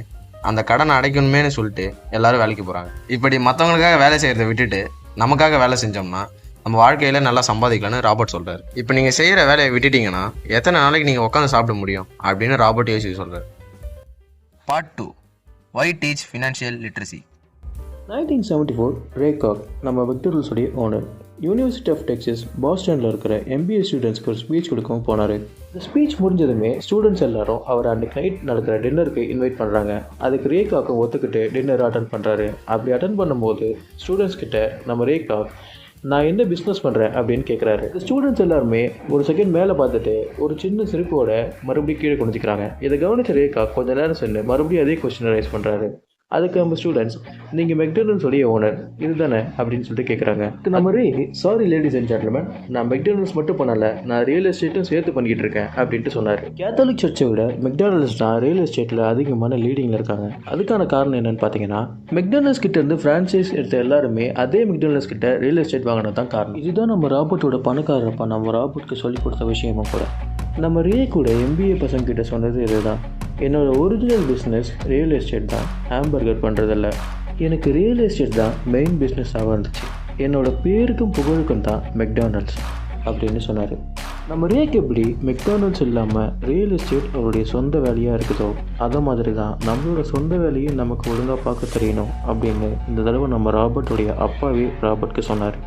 அந்த கடனை அடைக்கணுமேனு சொல்லிட்டு எல்லாரும் வேலைக்கு போகிறாங்க. இப்படி மற்றவங்களுக்காக வேலை செய்கிறத விட்டுட்டு நமக்காக வேலை செஞ்சோம்னா நம்ம வாழ்க்கையில் நல்லா சம்பாதிக்கலாம்னு ராபர்ட் சொல்கிறார். இப்போ நீங்கள் செய்கிற வேலையை விட்டுட்டீங்கன்னா எத்தனை நாளைக்கு நீங்கள் உட்காந்து சாப்பிட முடியும் அப்படின்னு ராபர்ட் யோசிச்சு சொல்கிறார். Part 2. Why teach financial literacy? 1974 ரே காக் நம்ம மெக்டொனால்ட்ஸுடைய ஓனர் யூனிவர்சிட்டி ஆஃப் டெக்ஸஸ் பாஸ்டனில் இருக்கிற MBA ஸ்டூடெண்ட்ஸ்க்கு ஒரு ஸ்பீச் கொடுக்கவும் போனார். இந்த ஸ்பீச் முடிஞ்சதுமே ஸ்டூடெண்ட்ஸ் எல்லாரும் அவர் அன்றைக்கு நைட் நடக்கிற டின்னருக்கு இன்வைட் பண்ணுறாங்க. அதுக்கு ரே காக்கும் ஒத்துக்கிட்டு டின்னர் அட்டன் பண்ணுறாரு. அப்படி அட்டன் பண்ணும்போது ஸ்டூடெண்ட்ஸ் கிட்ட நம்ம ரே காக் நான் என்ன பிஸ்னஸ் பண்ணுறேன் அப்படின்னு கேட்குறாரு. ஸ்டூடெண்ட்ஸ் எல்லாருமே ஒரு செகண்ட் மேலே பார்த்துட்டு ஒரு சின்ன சிரிப்போட மறுபடியும் கீழே குனிஞ்சிக்கிறாங்க. இதை கவனிச்ச ரே காக் கொஞ்ச நேரம் சென்று மறுபடியும் அதே கொஸ்டினை ரைஸ் பண்ணுறாரு. அதுக்கு நம்ம ஸ்டூடெண்ட்ஸ் நீங்கள் மெக்டொனால்ட்ஸோடைய ஓனர் இதுதானே அப்படின்னு சொல்லிட்டு கேட்குறாங்க. நம்ம ரே சாரி லேடிஸ் அண்ட் ஜென்டில்மேன், நான் மெக்டொனால்ட்ஸ் மட்டும் பண்ணலை, நான் ரியல் எஸ்டேட்டும் சேர்த்து பண்ணிக்கிட்டு இருக்கேன் அப்படின்ட்டு சொன்னார். கேத்தலிக் சர்ச்சை விட மெக்டொனால்ட்ஸ் தான் ரியல் எஸ்டேட்டில் அதிகமான லீடிங்கில் இருக்காங்க. அதுக்கான காரணம் என்னன்னு பார்த்தீங்கன்னா மெக்டொனால்ட்ஸ் கிட்ட இருந்து ஃப்ரான்ச்சைஸ் எடுத்த எல்லாருமே அதே மெக்டொனால்ட்ஸ் கிட்ட ரியல் எஸ்டேட் வாங்கினது தான் காரணம். இதுதான் நம்ம ராபர்ட்டோட பணக்காரப்பா நம்ம ராபர்ட்க்கு சொல்லிக் கொடுத்த விஷயமும் கூட. நம்ம ரே கூட MBA பசங்க கிட்ட சொன்னது இதுதான், என்னோட ஒரிஜினல் பிஸ்னஸ் ரியல் எஸ்டேட் தான், ஹாம்பர்கர் பண்ணுறதில்ல. எனக்கு ரியல் எஸ்டேட் தான் மெயின் பிஸ்னஸாக இருந்துச்சு. என்னோட பேருக்கும் புகழுக்கும் தான் மெக்டொனால்ட்ஸ் அப்படின்னு சொன்னார். நம்ம ரேக்கு எப்படி மெக்டொனால்ட்ஸ் இல்லாமல் ரியல் எஸ்டேட் அவருடைய சொந்த வேலையாக இருக்குதோ அதை மாதிரி தான் நம்மளோட சொந்த வேலையை நமக்கு ஒழுங்காக பார்க்க தெரியணும் அப்படின்னு இந்த தடவை நம்ம ராபர்ட்டோடைய அப்பாவே ராபர்ட்க்கு சொன்னார்.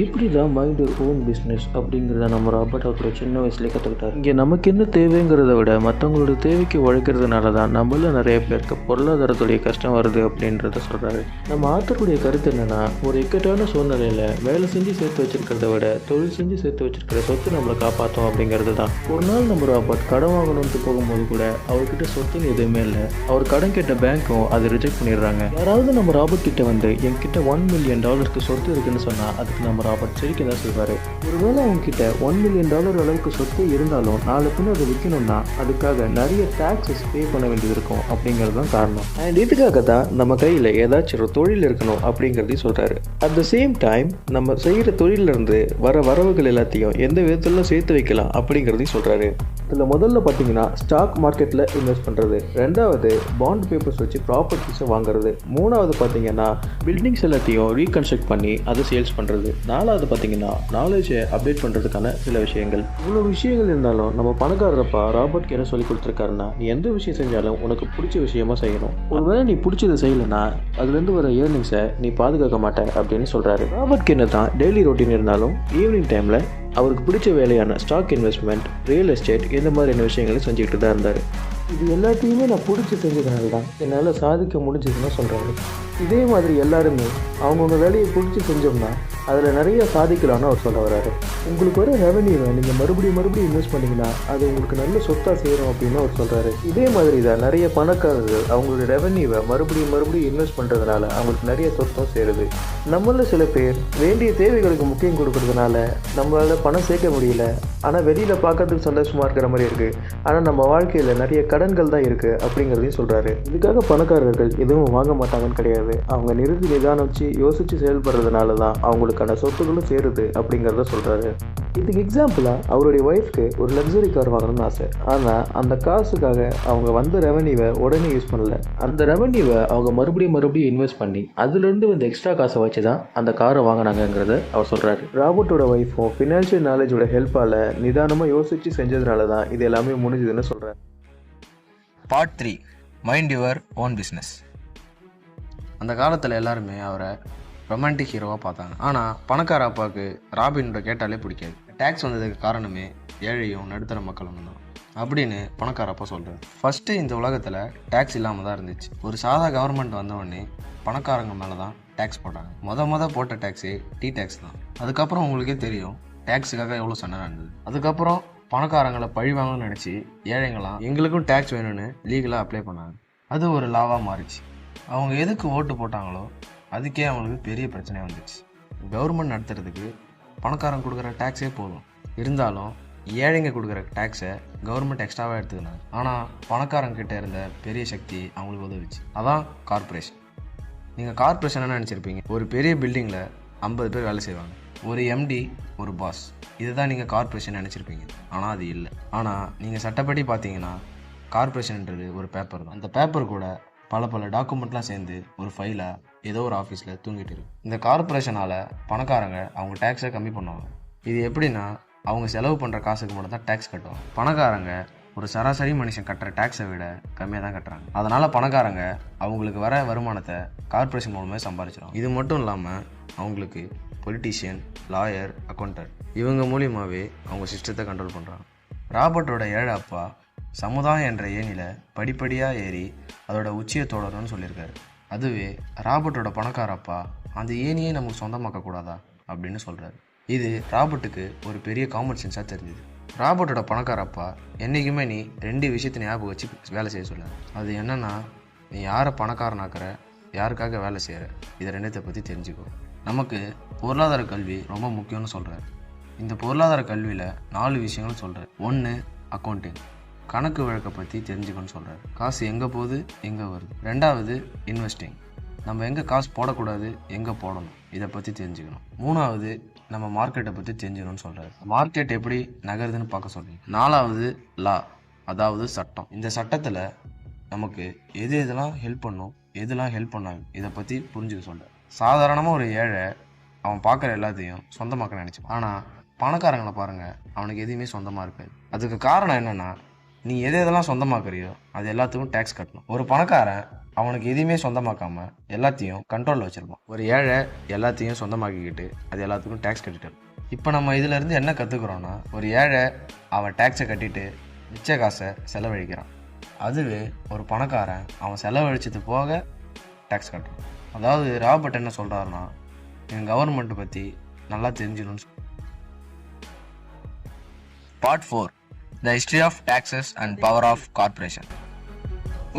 இப்படி தான் மைண்ட் யுவர் ஓன் பிஸ்னஸ் அப்படிங்கிறத நம்ம ராபர்ட் அவரோட சின்ன வயசுலேயே கற்றுக்கிட்டார். இங்கே நமக்கு என்ன தேவைங்கிறத விட மற்றவங்களோட தேவைக்கு உழைக்கிறதுனால தான் நம்மள நிறைய பேருக்கு பொருளாதாரத்துடைய கஷ்டம் வருது அப்படின்றத சொல்கிறாரு. நம்ம ஆத்தருடைய கருத்து என்னென்னா, ஒரு இக்கட்டான சூழ்நிலையில் வேலை செஞ்சு சேர்த்து வச்சிருக்கிறத விட தொழில் செஞ்சு சேர்த்து வச்சிருக்கிற சொத்து நம்மளை காப்பாற்றும் அப்படிங்கிறது தான். ஒரு நாள் நம்ம ராபர்ட் கடன் வாங்கணும்னு போகும்போது கூட அவர்கிட்ட சொத்துன்னு எதுவுமே இல்லை. அவர் கடன் கேட்ட பேங்க்கும் அதை ரிஜெக்ட் பண்ணிடுறாங்க. யாராவது நம்ம ராபர்ட் கிட்ட வந்து என்கிட்ட $1 மில்லியன் சொத்து இருக்குன்னு சொன்னால் அதுக்கு நம்ம ராபர்ட் சரிக்கு தான் சொல்வார். ஒருவேளை அவங்க கிட்ட $1 மில்லியன் அளவுக்கு சொத்து இருந்தாலும் நாலு பின்ன அதை விற்கணும்னா அதுக்காக நிறைய டாக்ஸஸ் பே பண்ண வேண்டியது இருக்கும் அப்படிங்கிறது தான் காரணம். அண்ட் இதுக்காக தான் நம்ம கையில் ஏதாச்சும் ஒரு தொழில் இருக்கணும் அப்படிங்கிறதையும் சொல்கிறாரு. அட் த சேம் டைம் நம்ம செய்கிற தொழிலிருந்து வர வரவுகள் எல்லாத்தையும் எந்த விதத்துல சேர்த்து வைக்கலாம் அப்படிங்கிறதையும் சொல்கிறாரு. இதில் முதல்ல பார்த்தீங்கன்னா ஸ்டாக் மார்க்கெட்டில் இன்வெஸ்ட் பண்ணுறது, 2வது பாண்ட் பேப்பர்ஸ் வச்சு ப்ராப்பர்ட்டிஸை வாங்குறது, 3வது பார்த்தீங்கன்னா பில்டிங்ஸ் எல்லாத்தையும் ரீகன்ஸ்ட்ரக்ட் பண்ணி அதை சேல்ஸ் பண்ணுறது, 4வது பார்த்தீங்கன்னா நாலேஜை அப்டேட் பண்ணுறதுக்கான சில விஷயங்கள். இவ்வளோ விஷயங்கள் இருந்தாலும் நம்ம பணக்காரப்பா ராபர்ட்க்கு என்ன சொல்லி கொடுத்துருக்காருன்னா, நீ எந்த விஷயம் செஞ்சாலும் உனக்கு பிடிச்ச விஷயமா செய்யணும். ஒருவேளை நீ பிடிச்சதை செய்யலைன்னா அதுலேருந்து வர ஏர்னிங்ஸை நீ பாதுகாக்க மாட்ட அப்படின்னு சொல்கிறாரு. ராபர்ட்க்கு என்ன தான் டெய்லி ரொட்டீன் இருந்தாலும் ஈவினிங் டைமில் அவருக்கு பிடிச்ச வேலையான ஸ்டாக் இன்வெஸ்ட்மெண்ட், ரியல் எஸ்டேட் இந்த மாதிரியான விஷயங்களை செஞ்சுக்கிட்டு தான் இருந்தார். இது எல்லாத்தையுமே நான் பிடிச்சி செஞ்சதுனால தான் என்னால் சாதிக்க முடிஞ்சதுன்னு சொல்கிறாரு. இதே மாதிரி எல்லாருமே அவங்கவுங்க வேலையை பிடிச்சி செஞ்சோம்னா அதில் நிறைய சாதிக்கலாம்னு அவர் சொல்ல வர்றாரு. உங்களுக்கு வர ரெவன்யூவை நீங்கள் மறுபடியும் இன்வெஸ்ட் பண்ணிங்கன்னா அது உங்களுக்கு நல்ல சொத்தாக சேரும் அப்படின்னு அவர் சொல்கிறாரு. இதே மாதிரி தான் நிறைய பணக்காரர்கள் அவங்களுடைய ரெவன்யூவை மறுபடியும் இன்வெஸ்ட் பண்ணுறதுனால அவங்களுக்கு நிறைய சொத்தம் சேருது. நம்மள சில பேர் வேண்டிய தேவைகளுக்கு முக்கியம் கொடுக்கறதுனால நம்மளால் பணம் சேர்க்க முடியல, ஆனால் வெளியில் பார்க்கறதுக்கு சந்தோஷமாக இருக்கிற மாதிரி இருக்குது, ஆனால் நம்ம வாழ்க்கையில் நிறைய கடன்கள் தான் இருக்குது அப்படிங்கிறதையும் சொல்கிறாரு. இதுக்காக பணக்காரர்கள் எதுவும் வாங்க மாட்டாங்கன்னு கிடையாது, அவங்க நிதானம் வச்சு யோசித்து செயல்படுறதுனால தான் அவங்களுக்கான சொத்துக்களும் சேருது அப்படிங்கிறத சொல்கிறாரு. இதுக்கு எக்ஸாம்பிளாக அவருடைய ஒய்ஃப்க்கு ஒரு லக்ஸரி கார் வாங்கணும்னு ஆசை. ஆனால் அந்த காசுக்காக அவங்க வந்த ரெவன்யூவை உடனே யூஸ் பண்ணல. அந்த ரெவன்யூவை அவங்க மறுபடியும் இன்வெஸ்ட் பண்ணி அதுலேருந்து வந்து எக்ஸ்ட்ரா காசை வச்சு தான் அந்த காரை வாங்கினாங்கிறத அவர் சொல்கிறாரு. ராபர்ட்டோட ஒய்ஃபும் ஃபினான்ஷியல் நாலேஜோட ஹெல்ப்பால் நிதானமாக யோசித்து செஞ்சதுனால தான் இது எல்லாமே முடிஞ்சதுன்னு சொல்கிறார். Part 3, mind your own business. அந்த காலத்தில் எல்லாருமே அவரை ரொமான்டிக் ஹீரோவாக பார்த்தாங்க. ஆனால் பணக்கார அப்பாவுக்கு ராபினோட கேட்டாலே பிடிக்காது. டேக்ஸ் வந்ததுக்கு காரணமே ஏழையும் நடுத்தர மக்களும் தான் அப்படின்னு பணக்கார அப்பா சொல்கிறார். ஃபஸ்ட்டு இந்த உலகத்தில் டேக்ஸ் இல்லாமல் தான் இருந்துச்சு. ஒரு சாதா கவர்மெண்ட் வந்தவொடனே பணக்காரங்க மேலே தான் டேக்ஸ் போட்டாங்க. மொத போட்ட டேக்ஸே டீ டேக்ஸ் தான். அதுக்கப்புறம் உங்களுக்கே தெரியும் டேக்ஸுக்காக எவ்வளோ சண்டை நடந்தது. அதுக்கப்புறம் பணக்காரங்களை பழி வாங்கணும்னு நினச்சி ஏழைங்களாம் எங்களுக்கும் டேக்ஸ் வேணும்னு லீகலாக அப்ளை பண்ணாங்க. அது ஒரு லாவாக மாறிச்சு. அவங்க எதுக்கு ஓட்டு போட்டாங்களோ அதுக்கே அவங்களுக்கு பெரிய பிரச்சனை வந்துச்சு. கவர்மெண்ட் நடத்துறதுக்கு பணக்காரங்க கொடுக்குற டேக்ஸே போதும். இருந்தாலும் ஏழைங்க கொடுக்குற டேக்ஸை கவர்மெண்ட் எக்ஸ்ட்ராவாக எடுத்துக்கினாங்க. ஆனால் பணக்காரங்கிட்ட இருந்த பெரிய சக்தி அவங்களுக்கு உதவிச்சு. அதான் கார்பரேஷன். நீங்கள் கார்பரேஷன் என்ன நினச்சிருப்பீங்க? ஒரு பெரிய பில்டிங்கில் 50 பேர் வேலை செய்வாங்க, ஒரு எம்டி, ஒரு பாஸ். இதுதான் நீங்கள் கார்பரேஷன் நினச்சிருப்பீங்க. ஆனால் அது இல்லை. ஆனால் நீங்கள் சட்டப்படி பார்த்தீங்கன்னா கார்பரேஷன்ன்றது ஒரு பேப்பர் தான். அந்த பேப்பர் கூட பல டாக்குமெண்ட்லாம் சேர்ந்து ஒரு ஃபைலாக ஏதோ ஒரு ஆஃபீஸில் தூங்கிட்டு இருக்கு. இந்த கார்பரேஷனால் பணக்காரங்க அவங்க டேக்ஸை கம்மி பண்ணுவாங்க. இது எப்படின்னா அவங்க செலவு பண்ணுற காசுக்கு மட்டும் தான் டேக்ஸ் கட்டுவாங்க. பணக்காரங்க ஒரு சராசரி மனுஷன் கட்டுற டேக்ஸை விட கம்மியாக தான் கட்டுறாங்க. அதனால் பணக்காரங்க அவங்களுக்கு வர வருமானத்தை கார்பரேஷன் மூலமாக சம்பாதிச்சிடும். இது மட்டும் இல்லாமல் அவங்களுக்கு பொலிட்டீஷியன், லாயர், அக்கௌண்டன்ட் இவங்க மூலியமாகவே அவங்க சிஸ்டத்தை கண்ட்ரோல் பண்ணுறாங்க. ராபர்ட்டோட ஏழை அப்பா சமுதாயம் என்ற ஏணியில் படிப்படியாக ஏறி அதோட உச்சியை தொடரணும்னு சொல்லியிருக்காரு. அதுவே ராபர்ட்டோட பணக்கார அப்பா அந்த ஏணியை நமக்கு சொந்தமாக்கக்கூடாதா அப்படின்னு சொல்கிறாரு. இது ராபர்ட்டுக்கு ஒரு பெரிய காமன் சென்ஸாக தெரிஞ்சுது. ராபர்ட்டோட பணக்கார அப்பா என்றைக்குமே நீ 2 விஷயத்தை ஞாபகம் வச்சு வேலை செய்ய சொல்லார். அது என்னென்னா, நீ யாரை பணக்காரனாக்குற, யாருக்காக வேலை செய்கிற, இதை 2 பற்றி தெரிஞ்சுக்கோ. நமக்கு பொருளாதார கல்வி ரொம்ப முக்கியம்னு சொல்கிறார். இந்த பொருளாதார கல்வியில் 4 விஷயங்கள் சொல்கிறார். 1 அக்கௌண்டிங், கணக்கு வழக்கை பற்றி தெரிஞ்சுக்கணும்னு சொல்கிறார். காசு எங்கே போகுது, எங்கே வருது. 2வது இன்வெஸ்டிங், நம்ம எங்கே காசு போடக்கூடாது, எங்கே போடணும், இதை பற்றி தெரிஞ்சுக்கணும். 3வது நம்ம மார்க்கெட்டை பற்றி தெரிஞ்சுக்கணும்னு சொல்கிறார். மார்க்கெட் எப்படி நகருதுன்னு பார்க்க சொல்கிறீங்க. 4வது லா, அதாவது சட்டம். இந்த சட்டத்தில் நமக்கு எதெல்லாம் ஹெல்ப் பண்ணும், எதெல்லாம் ஹெல்ப் பண்ணாங்க, இதை பற்றி புரிஞ்சுக்க சொல்கிறார். சாதாரணமாக ஒரு ஏழை அவன் பார்க்குற எல்லாத்தையும் சொந்தமாக்க நினச்சான். ஆனால் பணக்காரங்களை பாருங்கள், அவனுக்கு எதுவுமே சொந்தமாக இருக்காது. அதுக்கு காரணம் என்னென்னா, நீ எதெல்லாம் சொந்தமாக்குறியோ அது எல்லாத்துக்கும் டேக்ஸ் கட்டணும். ஒரு பணக்காரன் அவனுக்கு எதையுமே சொந்தமாக்காம எல்லாத்தையும் கண்ட்ரோலில் வச்சுருப்பான். ஒரு ஏழை எல்லாத்தையும் சொந்தமாக்கிக்கிட்டு அது எல்லாத்துக்கும் டேக்ஸ் கட்டிட்டு. இப்போ நம்ம இதிலேருந்து என்ன கற்றுக்குறோன்னா, ஒரு ஏழை அவன் டேக்ஸை கட்டிட்டு மிச்ச காசை செலவழிக்கிறான். அதுவே ஒரு பணக்காரன் அவன் செலவழிச்சது போக டேக்ஸ் கட்டுறான். அதாவது ராபர்ட் என்ன சொல்கிறாருன்னா, எங்கள் கவர்மெண்ட்டை பற்றி நல்லா தெரிஞ்சிடணும்னு. Part 4, The History of Taxes and Power of Corporation.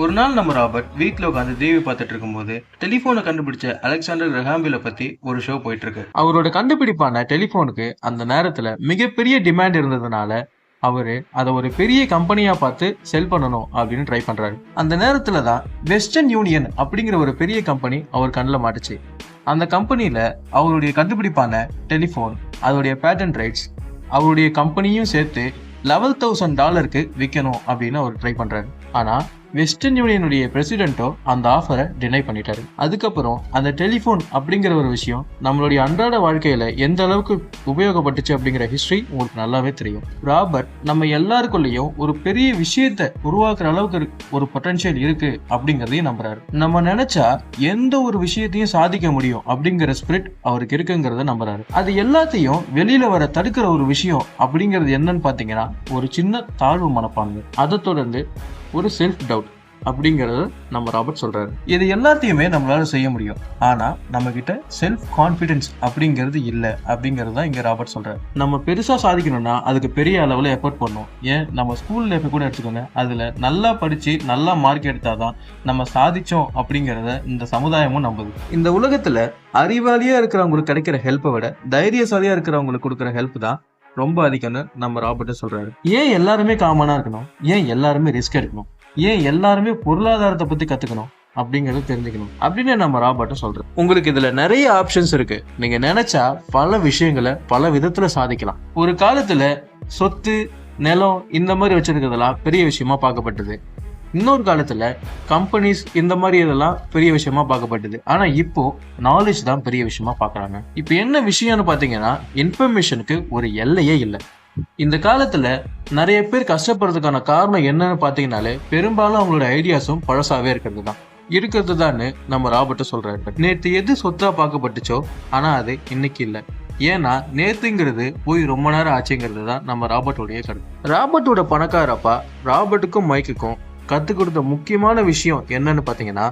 ஒரு நாள் நம்ம ராபர்ட் வீட்டில் உட்காந்து டிவி பார்த்துட்டு இருக்கும்போது டெலிஃபோனை கண்டுபிடிச்ச அலெக்சாண்டர் கிரஹாம் பெல்லை பற்றி ஒரு ஷோ போயிட்டு இருக்கு. அவரோட கண்டுபிடிப்பான டெலிஃபோனுக்கு அந்த நேரத்தில் மிகப்பெரிய டிமாண்ட் இருந்ததுனால அவரு அதை ஒரு பெரிய கம்பெனியா பார்த்து செல் பண்ணணும் அப்படின்னு ட்ரை பண்றாரு. அந்த நேரத்துல தான் வெஸ்டர்ன் யூனியன் அப்படிங்கிற ஒரு பெரிய கம்பெனி அவர் கண்ணில் மாட்டுச்சு. அந்த கம்பெனியில அவருடைய கண்டுபிடிப்பான டெலிஃபோன், அதோடைய பேட்டன்ட் ரைட்ஸ், அவருடைய கம்பெனியும் சேர்த்து $11,000 விற்கணும் அப்படின்னு அவர் ட்ரை பண்றாரு. ஆனா வெஸ்டர்ன் யூனியனுடைய பிரசிடென்ட்டோ அந்த ஆஃபரை டினை பண்ணிட்டாரு. அதுக்கப்புறம் அந்த டெலிஃபோன் அப்படிங்கிற ஒரு விஷயம் நம்மளுடைய அன்றாட வாழ்க்கையில எந்த அளவுக்கு உபயோகப்பட்டுச்சு அப்படிங்கிற ஹிஸ்டரி உங்களுக்கு நல்லாவே தெரியும். ராபர்ட் நம்ம எல்லாருக்குள்ளேயும் ஒரு பெரிய விஷயத்தை உருவாக்குற அளவுக்கு ஒரு பொட்டன்ஷியல் இருக்கு அப்படிங்கறதையும் நம்புறாரு. நம்ம நினைச்சா எந்த ஒரு விஷயத்தையும் சாதிக்க முடியும் அப்படிங்கிற ஸ்பிரிட் அவருக்கு இருக்குங்கிறத நம்புறாரு. அது எல்லாத்தையும் வெளியில வர தடுக்கிற ஒரு விஷயம் அப்படிங்கிறது என்னன்னு பாத்தீங்கன்னா, ஒரு சின்ன தாழ்வு மனப்பான்மை, அதை தொடர்ந்து ஒரு செல்ஃப் டவுட் அப்படிங்கறத நம்ம ராபர்ட் சொல்றாரு. இது எல்லாத்தையுமே நம்மளால செய்ய முடியும், ஆனா நம்ம கிட்ட செல்ஃப் கான்பிடன்ஸ் அப்படிங்கிறது இல்ல அப்படிங்கறது தான் இங்க ராபர்ட் சொல்றாரு. நம்ம பெருசா சாதிக்கணும்னா அதுக்கு பெரிய அளவுல எஃபர்ட் பண்ணணும். ஏன் நம்ம ஸ்கூல் லைஃப் கூட எடுத்துக்கோங்க, அதுல நல்லா படிச்சு நல்லா மார்க் எடுத்தாதான் நம்ம சாதிச்சோம் அப்படிங்கறத இந்த சமுதாயமும் நம்புது. இந்த உலகத்துல அறிவாளியா இருக்கிறவங்களுக்கு கிடைக்கிற ஹெல்ப்பை விட தைரியசாலியா இருக்கிறவங்களுக்கு கொடுக்குற ஹெல்ப் தான் ரொம்ப அதிகம்னு நம்ம ராபர்ட் சொல்றாரு. ஏன் எல்லாருமே காமனா இருக்கணும், ஏன் எல்லாருமே ரிஸ்க் எடுக்கணும், ஏன் எல்லாருமே பொருளாதாரத்தை பத்தி கத்துக்கணும் அப்படிங்கறத தெரிஞ்சுக்கணும் அப்படின்னு நம்ம ராபர்ட் சொல்றோம். உங்களுக்கு இதுல நிறைய ஆப்ஷன்ஸ் இருக்கு. நீங்க நினைச்சா பல விஷயங்களை பல விதத்துல சாதிக்கலாம். ஒரு காலத்துல சொத்து, நிலம் இந்த மாதிரி வச்சிருக்கிறதெல்லாம் பெரிய விஷயமா பார்க்கப்பட்டது. இன்னொரு காலத்துல கம்பெனிஸ் இந்த மாதிரி இதெல்லாம் பெரிய விஷயமா பார்க்கப்பட்டது. ஆனா இப்போ நாலேஜ் தான் பெரிய விஷயமா பாக்குறாங்க. இப்போ என்ன விஷயம்னு பாத்தீங்கன்னா, இன்ஃபர்மேஷனுக்கு ஒரு எல்லையே இல்லை. இந்த காலத்துல நிறைய பேர் கஷ்டப்படுறதுக்கான காரணம் என்னன்னு பாத்தீங்கன்னாலே பெரும்பாலும் அவங்களோட ஐடியாஸும் பழசாவே இருக்கிறது தான் நம்ம ராபர்ட் சொல்றாரு. நேத்து எது சொத்தா பார்க்கப்பட்டுச்சோ ஆனா அது இன்னைக்கு இல்லை. ஏன்னா நேத்துங்கிறது போய் ரொம்ப நேரம் ஆச்சுங்கிறது தான் நம்ம ராபர்ட்டோடைய கருத்து. ராபர்ட்டோட பணக்காரப்பா ராபர்ட்டுக்கும் மைக்குக்கும் கத்து கொடுத்த முக்கியமான விஷயம் என்னன்னு பாத்தீங்கன்னா,